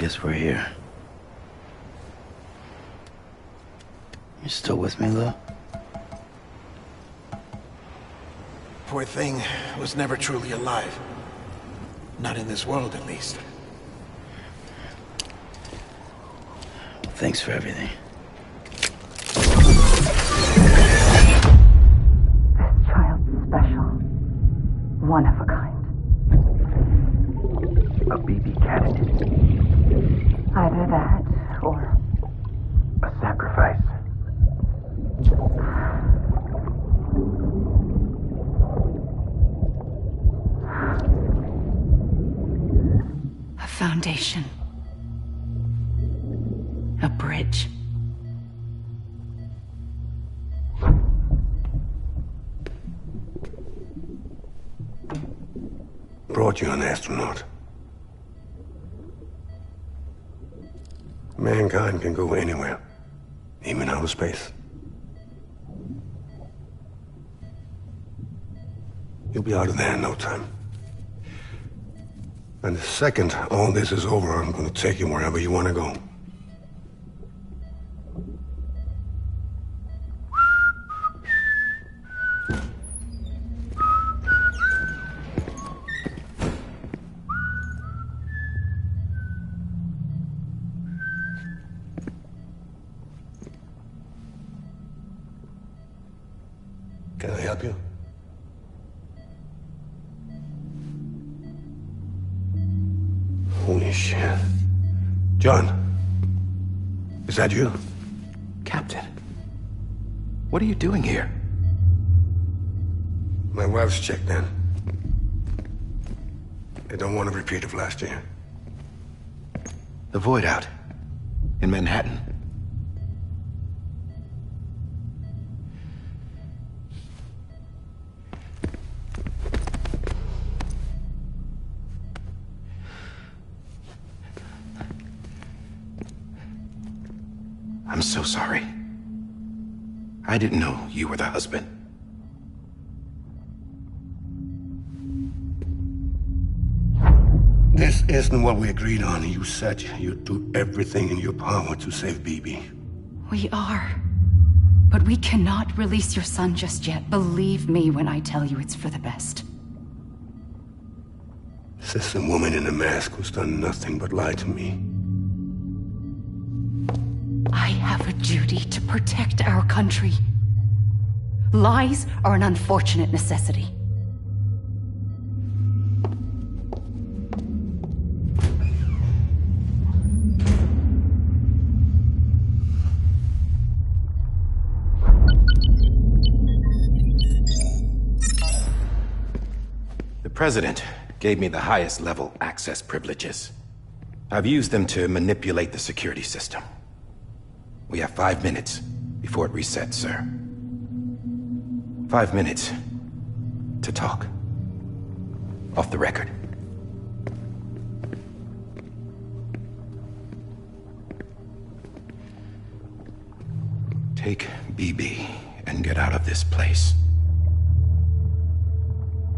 guess we're here. You still with me, Lou? Poor thing was never truly alive. Not in this world, at least. Thanks for everything. This child's special. One of a kind. A BB candidate. Either that, or A sacrifice. a foundation. A bridge. Brought you an astronaut. Mankind can go anywhere, even outer space. You'll be out of there in no time. And the second all this is over, I'm gonna take you wherever you wanna go. Can I help you? Holy shit. John, is that you? Captain, what are you doing here? My wife's checked in. They don't want a repeat of last year. The Void Out in Manhattan. I'm so sorry. I didn't know you were the husband. This isn't what we agreed on. You said you'd do everything in your power to save BB. We are. But we cannot release your son just yet. Believe me when I tell you it's for the best. This is a woman in a mask who's done nothing but lie to me. I have a duty to protect our country. Lies are an unfortunate necessity. The President gave me the highest level access privileges. I've used them to manipulate the security system. We have 5 minutes before it resets, sir. 5 minutes to talk. Off the record. Take BB and get out of this place.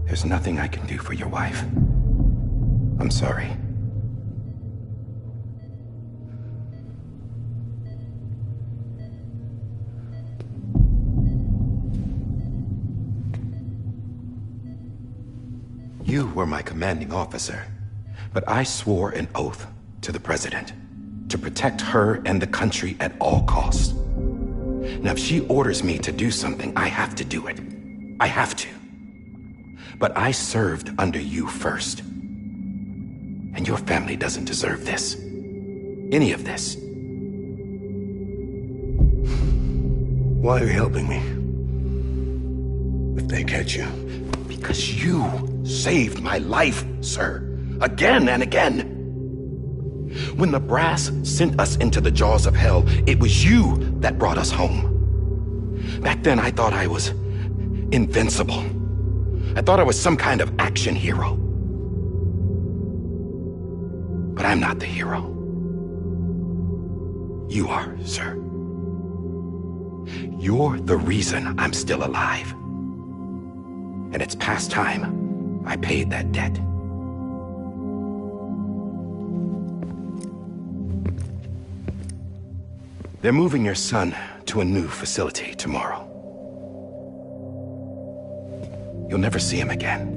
There's nothing I can do for your wife. I'm sorry. You were my commanding officer, but I swore an oath to the President to protect her and the country at all costs. Now, if she orders me to do something, I have to do it. I have to. But I served under you first. And your family doesn't deserve this. Any of this. Why are you helping me? If they catch you. Because you saved my life, sir. Again and again. When the brass sent us into the jaws of hell, it was you that brought us home. Back then, I thought I was invincible. I thought I was some kind of action hero. But I'm not the hero. You are, sir. You're the reason I'm still alive. And it's past time I paid that debt. They're moving your son to a new facility tomorrow. You'll never see him again.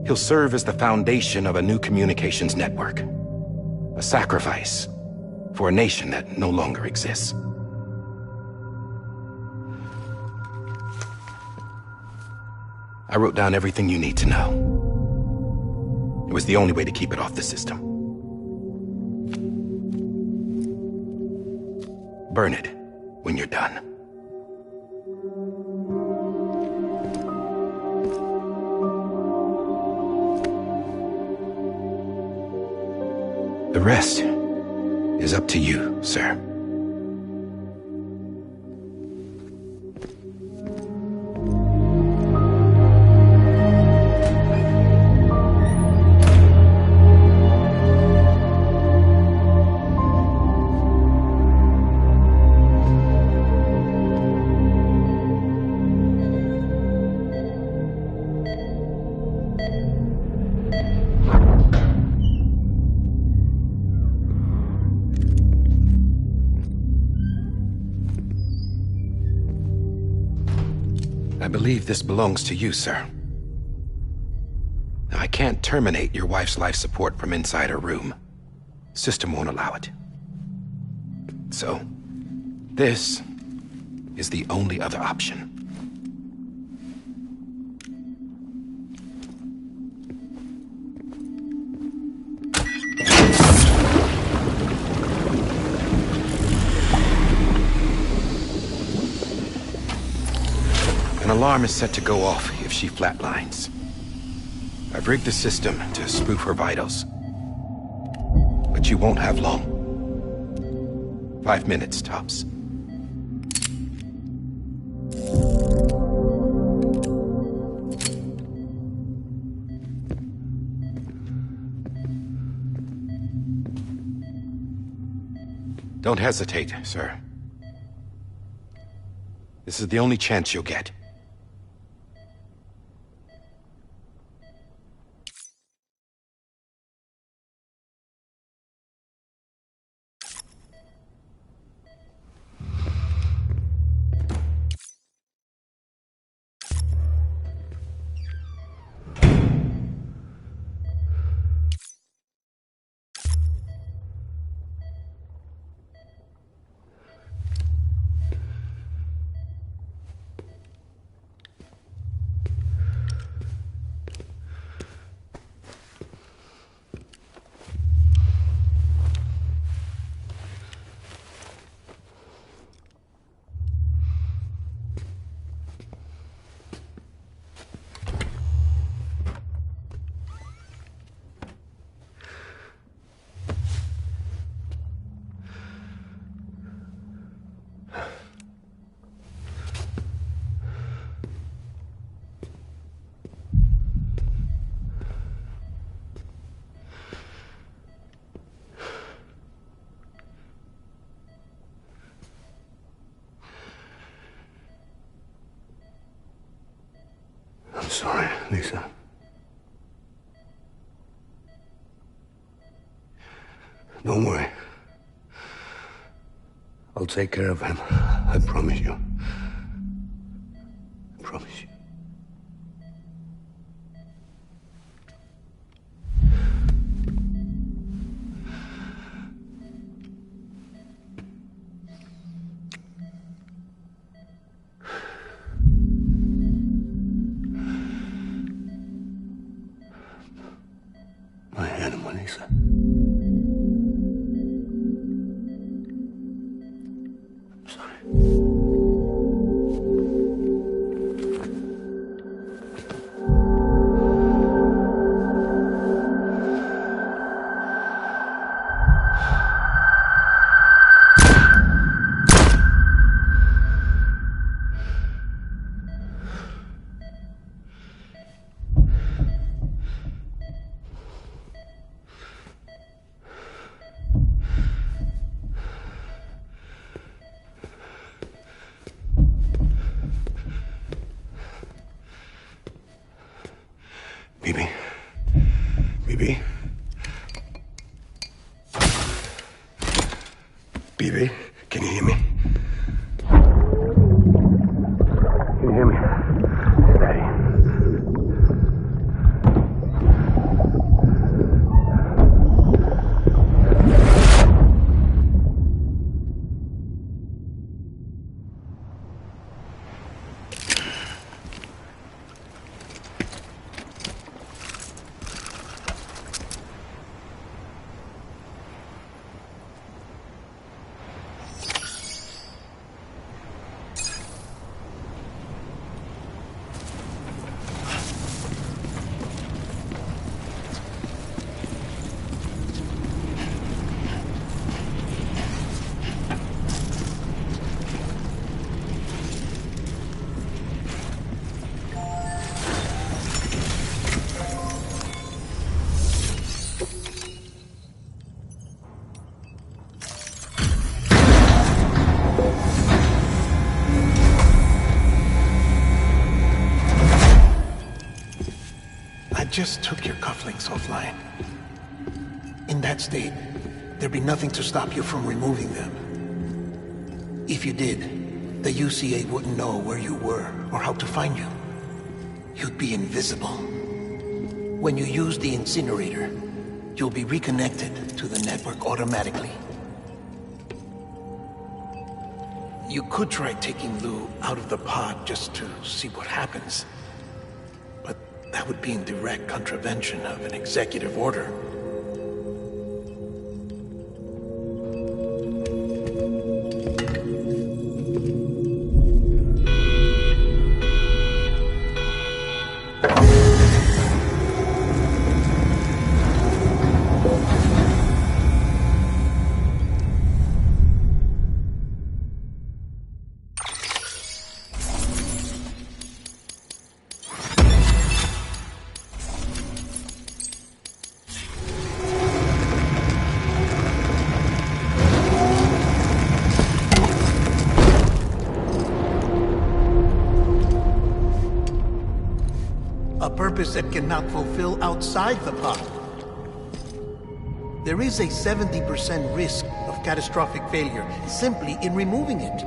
He'll serve as the foundation of a new communications network. A sacrifice for a nation that no longer exists. I wrote down everything you need to know. It was the only way to keep it off the system. Burn it when you're done. The rest is up to you, sir. I believe this belongs to you, sir. Now, I can't terminate your wife's life support from inside her room. System won't allow it. So, this is the only other option. An alarm is set to go off if she flatlines. I've rigged the system to spoof her vitals. But you won't have long. 5 minutes, tops. Don't hesitate, sir. This is the only chance you'll get. I'm sorry, Lisa. Don't worry. I'll take care of him. I promise you. I promise you. My animal, Lisa. I'm sorry. Pibe, can you hear me? Can you hear me? Steady. Just took your cufflinks offline. In that state, there'd be nothing to stop you from removing them. If you did, the UCA wouldn't know where you were or how to find you. You'd be invisible. When you use the incinerator, you'll be reconnected to the network automatically. You could try taking Lou out of the pod just to see what happens. That would be in direct contravention of an executive order. That cannot fulfill outside the pod. There is a 70% risk of catastrophic failure simply in removing it.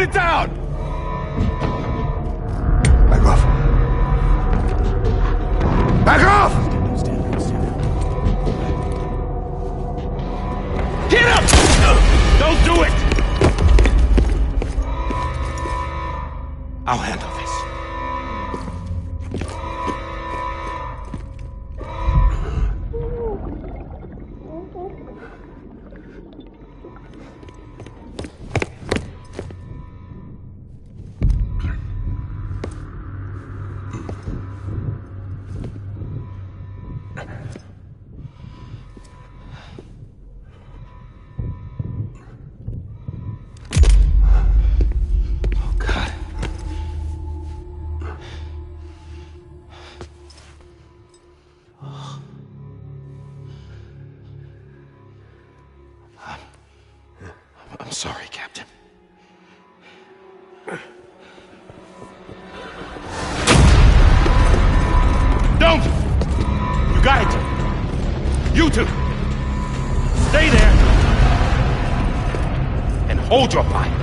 Get down! Back off. Back off! Get up! Don't do it! I'll handle this. I'm sorry, Captain. Don't! You got it! You two! Stay there! And hold your fire!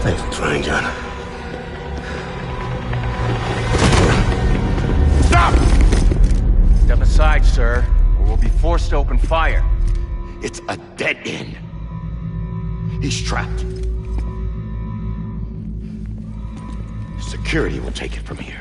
Thanks for trying, John. Stop! Step aside, sir, or we'll be forced to open fire. It's a dead end. He's trapped. Security will take it from here.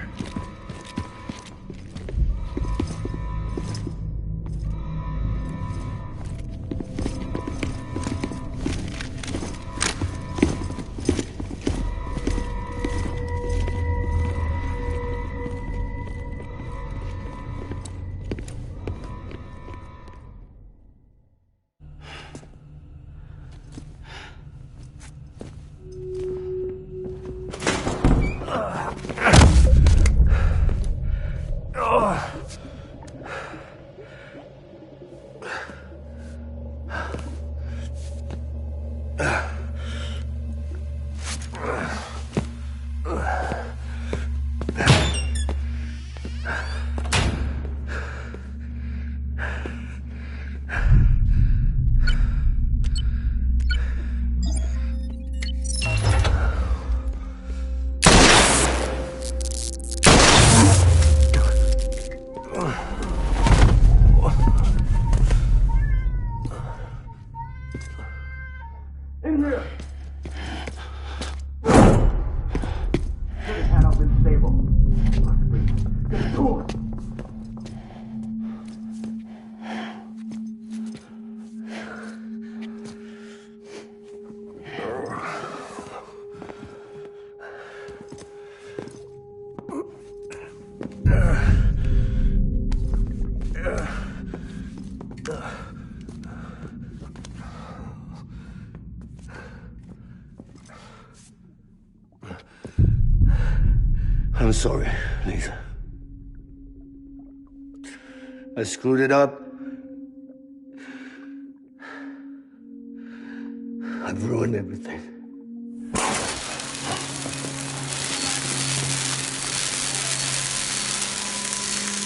I'm sorry, Lisa. I screwed it up. I've ruined everything.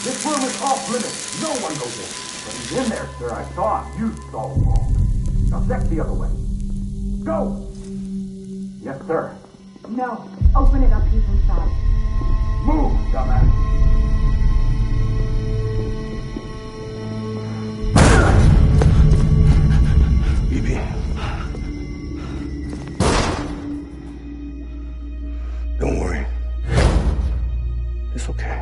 This room is off limits. No one goes in. But he's in there, sir. I saw him. You saw him all. Now check the other way. Go! Yes, sir. No. Open it up. He's inside. Move, dumbass! Bibi. Don't worry. It's okay.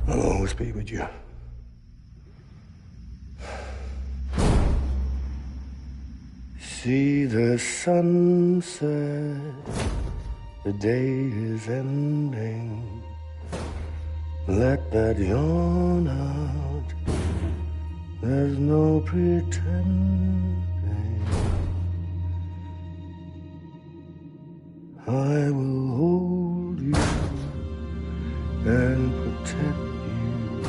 I'll always be with you. See the sunset. The day is ending. Let that yawn out. There's no pretending. I will hold you and protect you.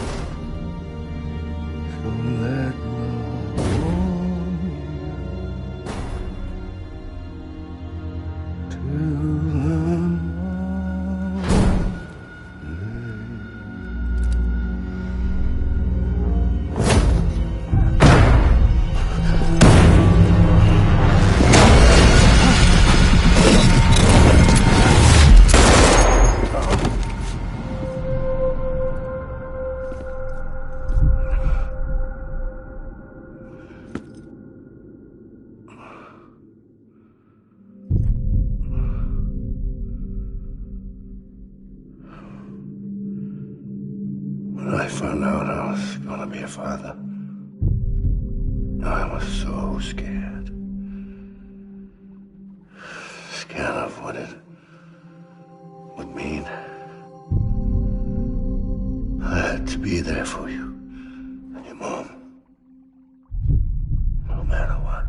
So let love warm you. found out I was gonna be a father, I was so scared. Scared of what it would mean. I had to be there for you and your mom, no matter what.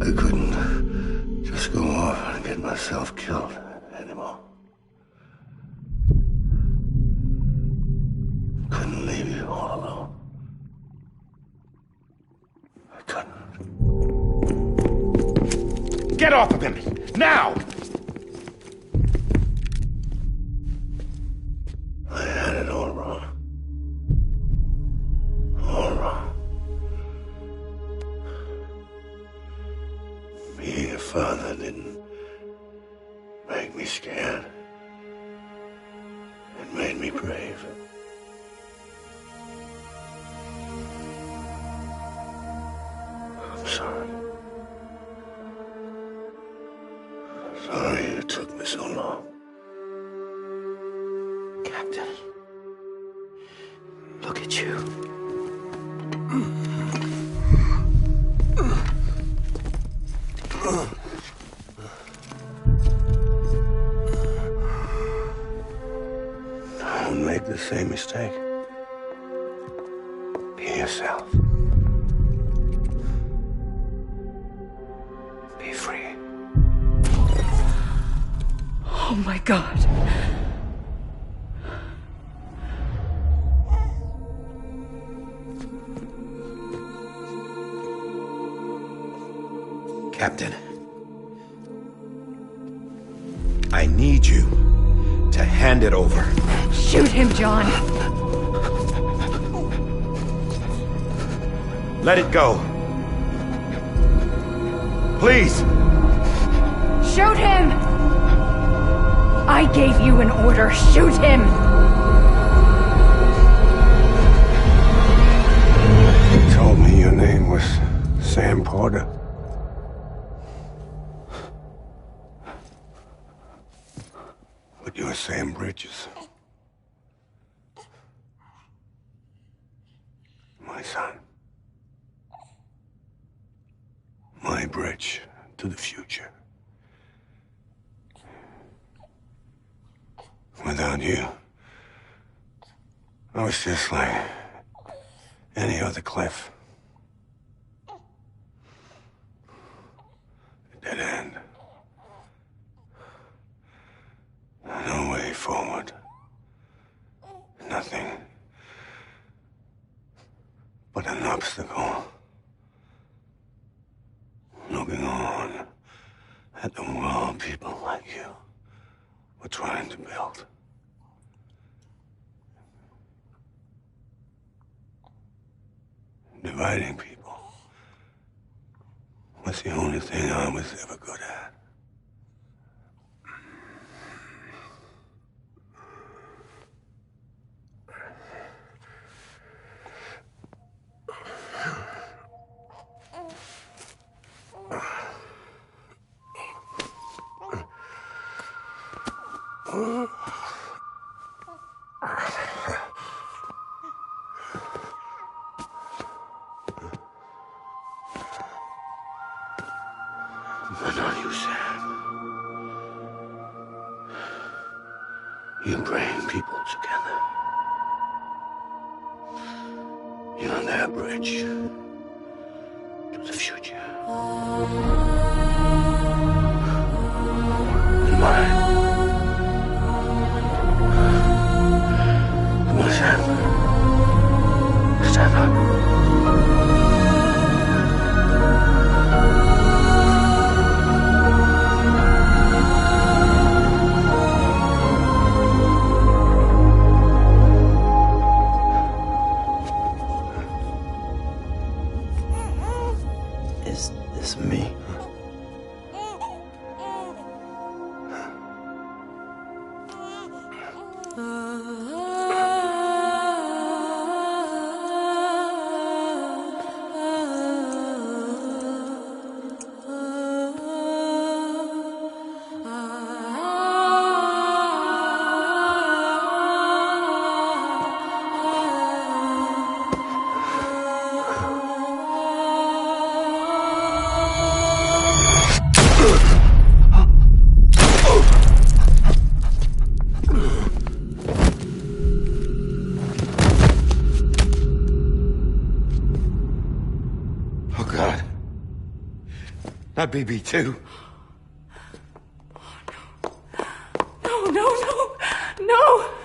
I couldn't just go off and get myself killed anymore. Couldn't leave you all alone. I couldn't. Get off of him! Now! I had it all wrong. All wrong. Being a father didn't make me scared. It made me brave. I'm sorry. Sorry it took me so long. Captain, look at you. Don't make the same mistake. Be yourself. Be free. Oh my God. Captain, I need you to hand it over. Shoot him, John. Let it go. Please. Shoot him! I gave you an order. Shoot him! You told me your name was Sam Porter. But you're Sam Bridges. My son. My bridge to the future. Without you, I was just like any other Cliff. A dead end. No way forward. Nothing but an obstacle. Looking on at the world people like you were trying to build. Dividing people was the only thing I was ever good at. But not you, Sam. You bring people together. You're their bridge to the future. And mine. Come on, Sam. Stand up. Is this me? Not BB2. No, no, no, no!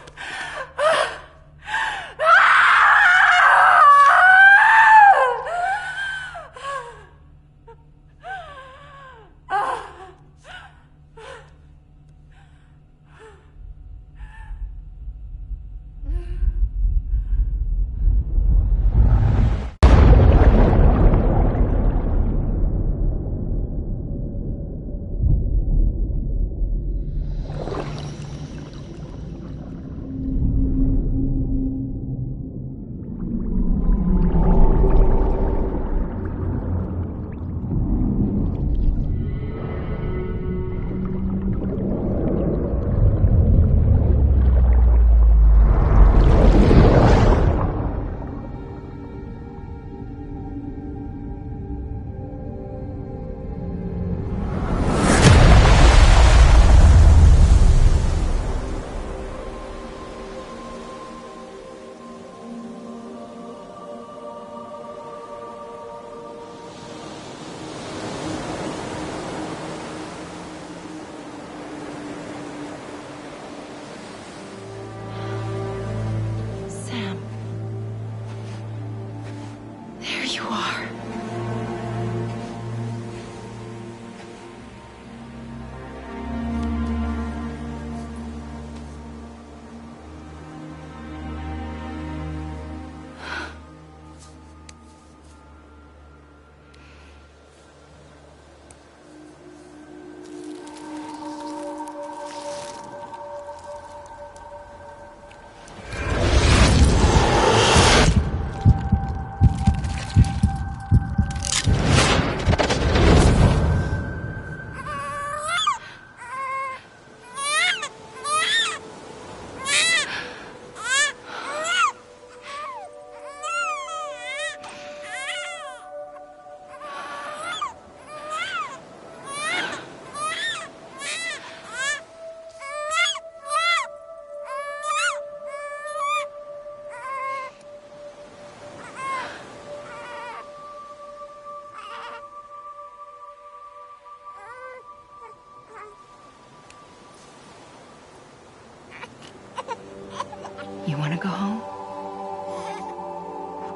You want to go home?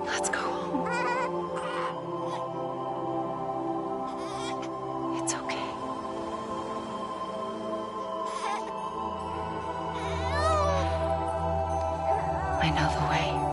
Let's go home. It's okay. I know the way.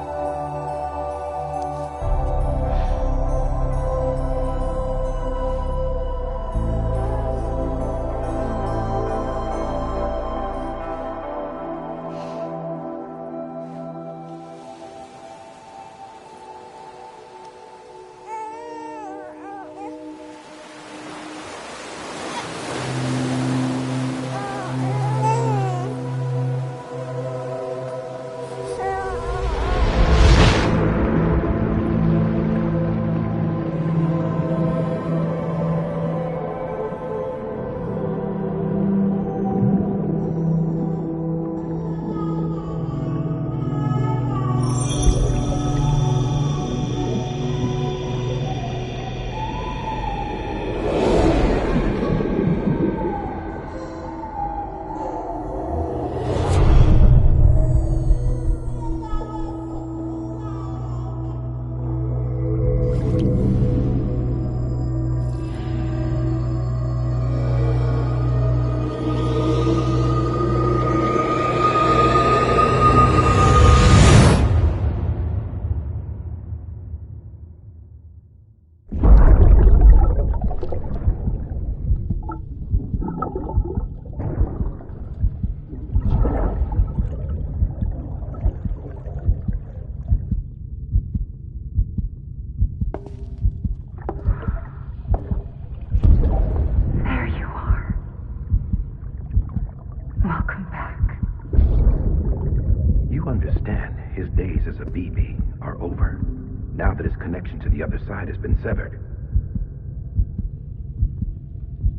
connection to the other side has been severed.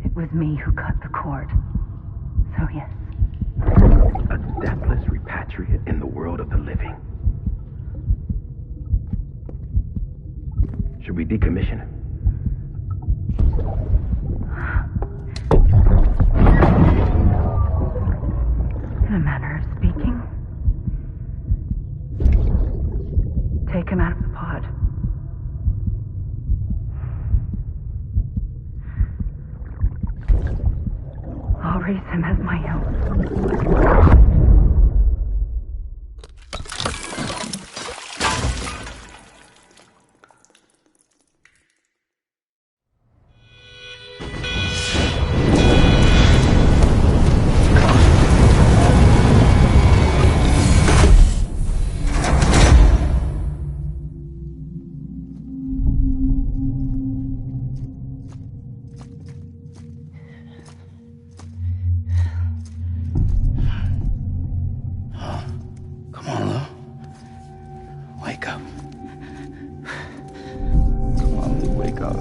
It was me who cut the cord. So yes. A deathless repatriate in the world of the living. Should we decommission him? a manner of speaking. Take him out of the pod. I'll raise him as my own. Come on, Lou. Wake up. Come on, Lou, wake up.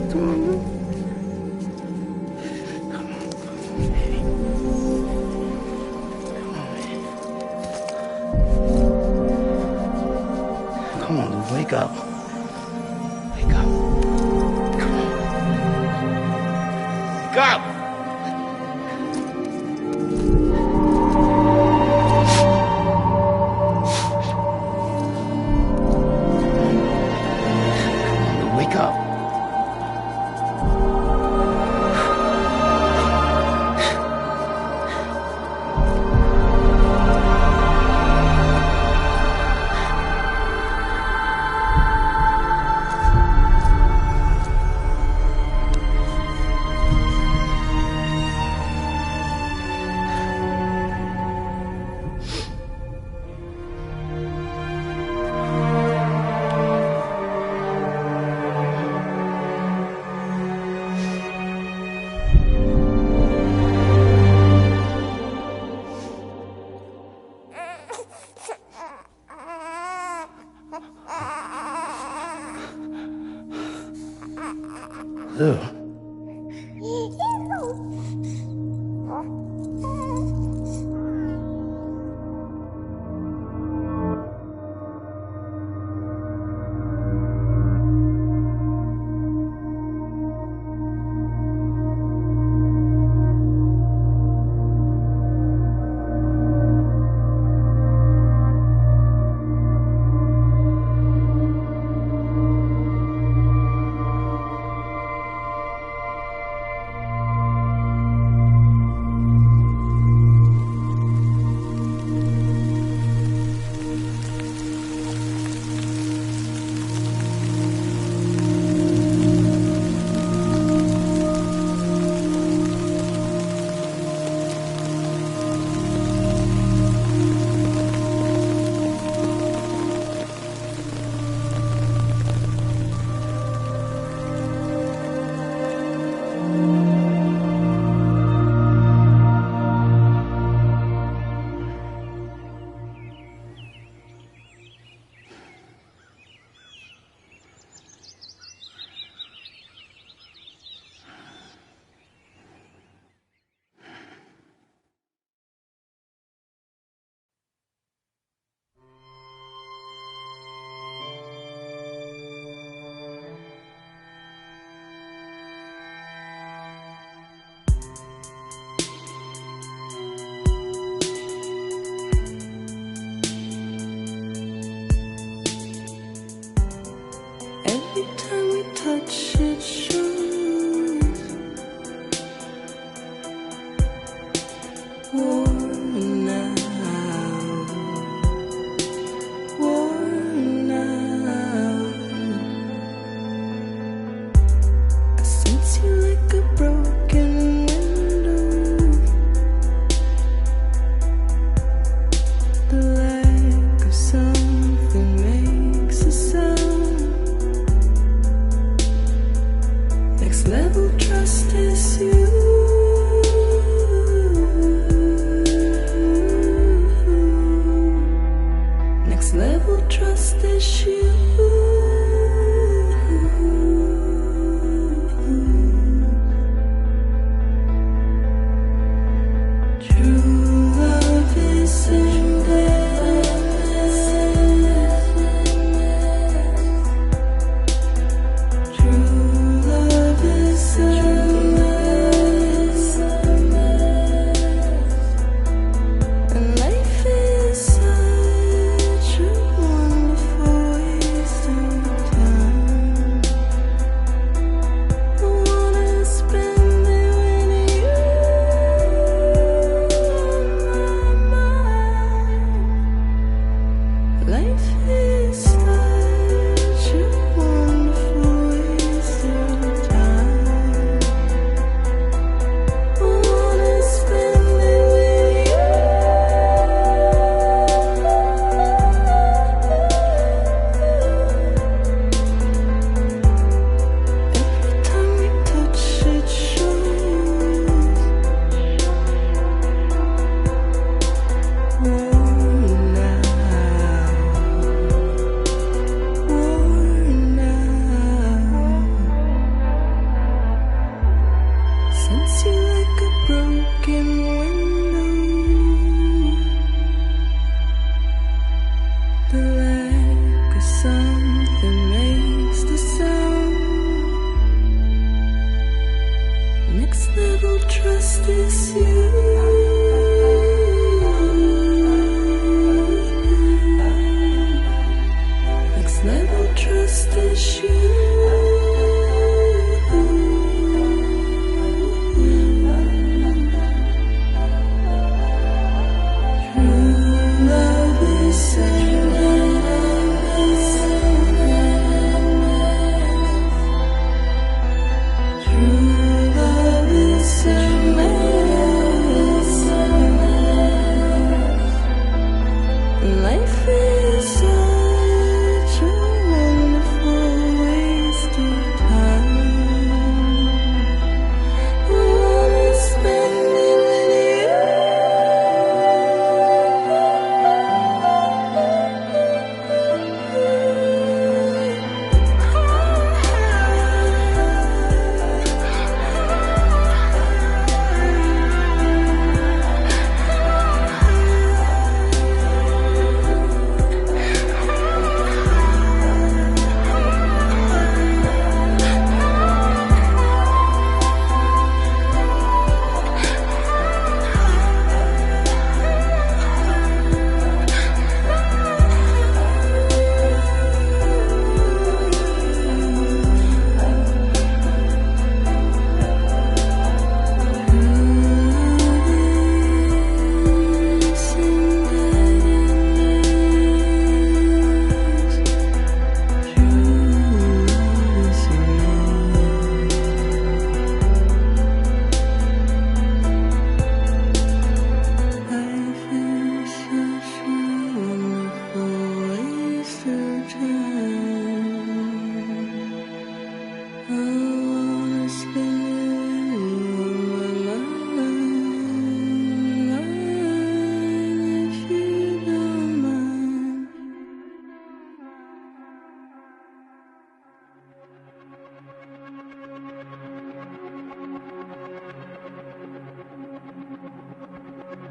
Come on, Lou. Come on, baby. Come on, Lou, wake up. Wake up. Come on. Wake up! Wake up. Lou.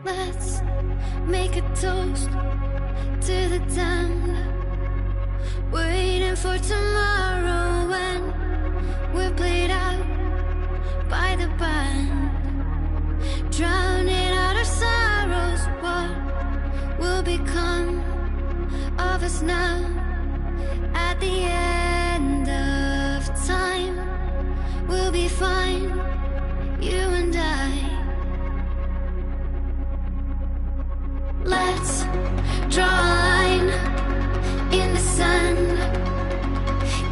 Let's make a toast to the damned, waiting for tomorrow when we're played out by the band, drowning out our sorrows. What will become of us now at the end of time? We'll be fine, you and I. Let's draw a line in the sand,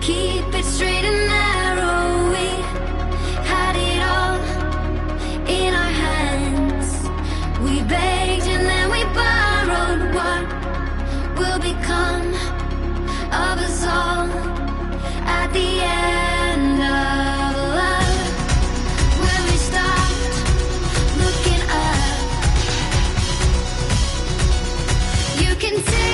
keep it straight and narrow. We had it all in our hands. We begged and then we borrowed. What will become of us all at the end of love? When we stopped looking up, you can tell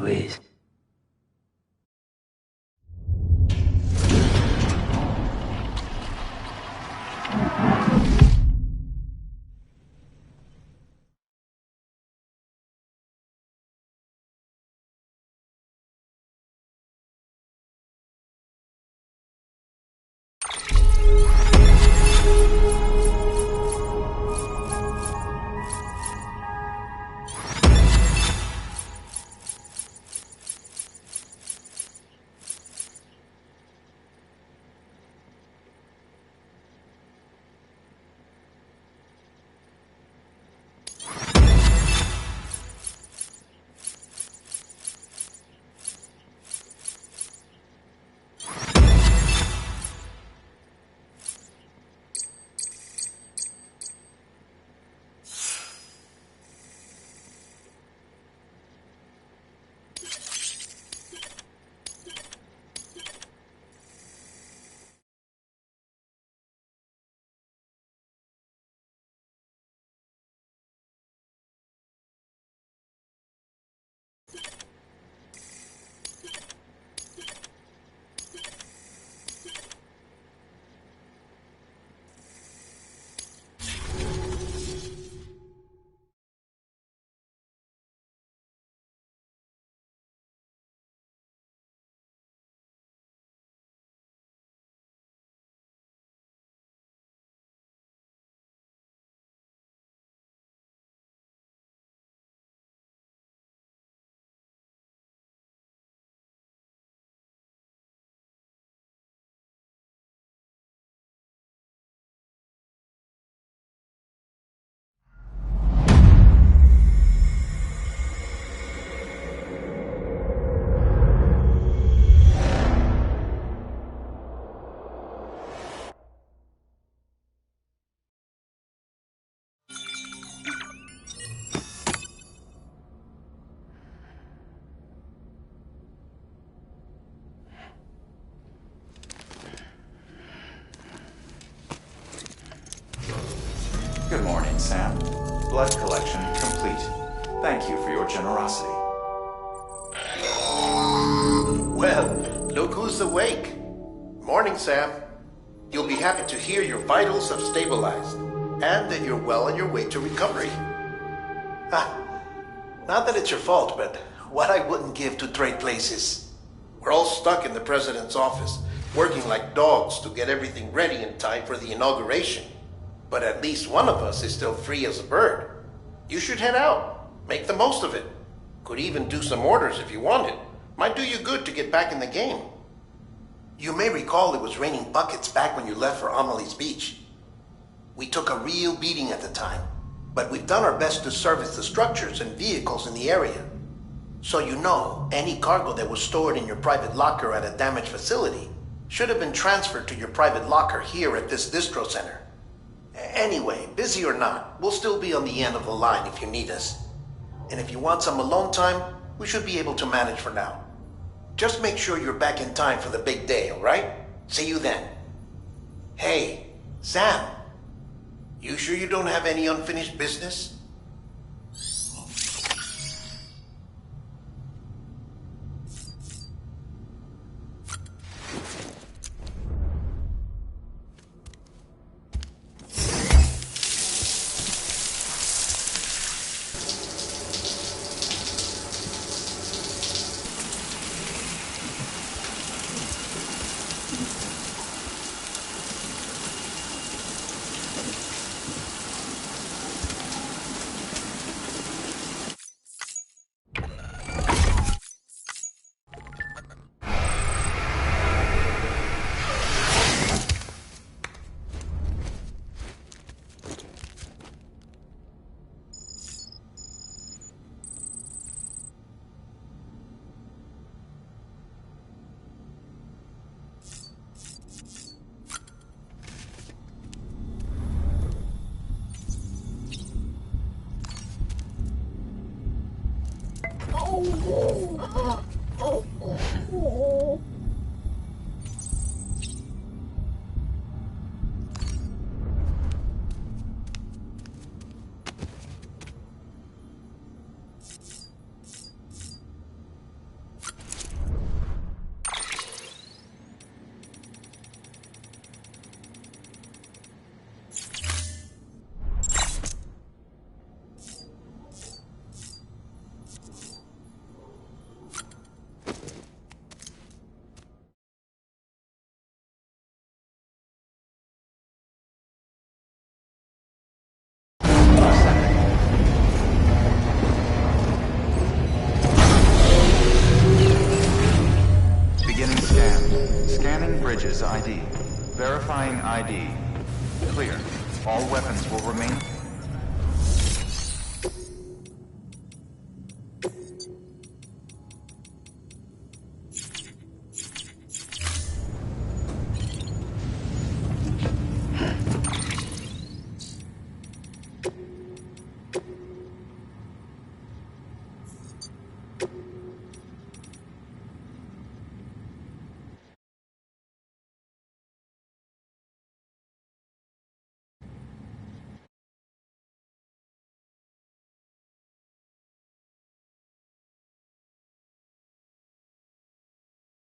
Louise. Good morning, Sam. Blood collection complete. Thank you for your generosity. Well, look who's awake. Morning, Sam. You'll be happy to hear your vitals have stabilized, and that you're well on your way to recovery. Not that it's your fault, but what I wouldn't give to trade places. We're all stuck in the president's office, working like dogs to get everything ready in time for the inauguration. But at least one of us is still free as a bird. You should head out. Make the most of it. Could even do some orders if you wanted. Might do you good to get back in the game. You may recall it was raining buckets back when you left for Amelie's Beach. We took a real beating at the time, but we've done our best to service the structures and vehicles in the area. So you know, any cargo that was stored in your private locker at a damaged facility should have been transferred to your private locker here at this distro center. Anyway, busy or not, we'll still be on the end of the line if you need us. And if you want some alone time, we should be able to manage for now. Just make sure you're back in time for the big day, alright? See you then. Hey, Sam. You sure you don't have any unfinished business? Clear. All weapons will remain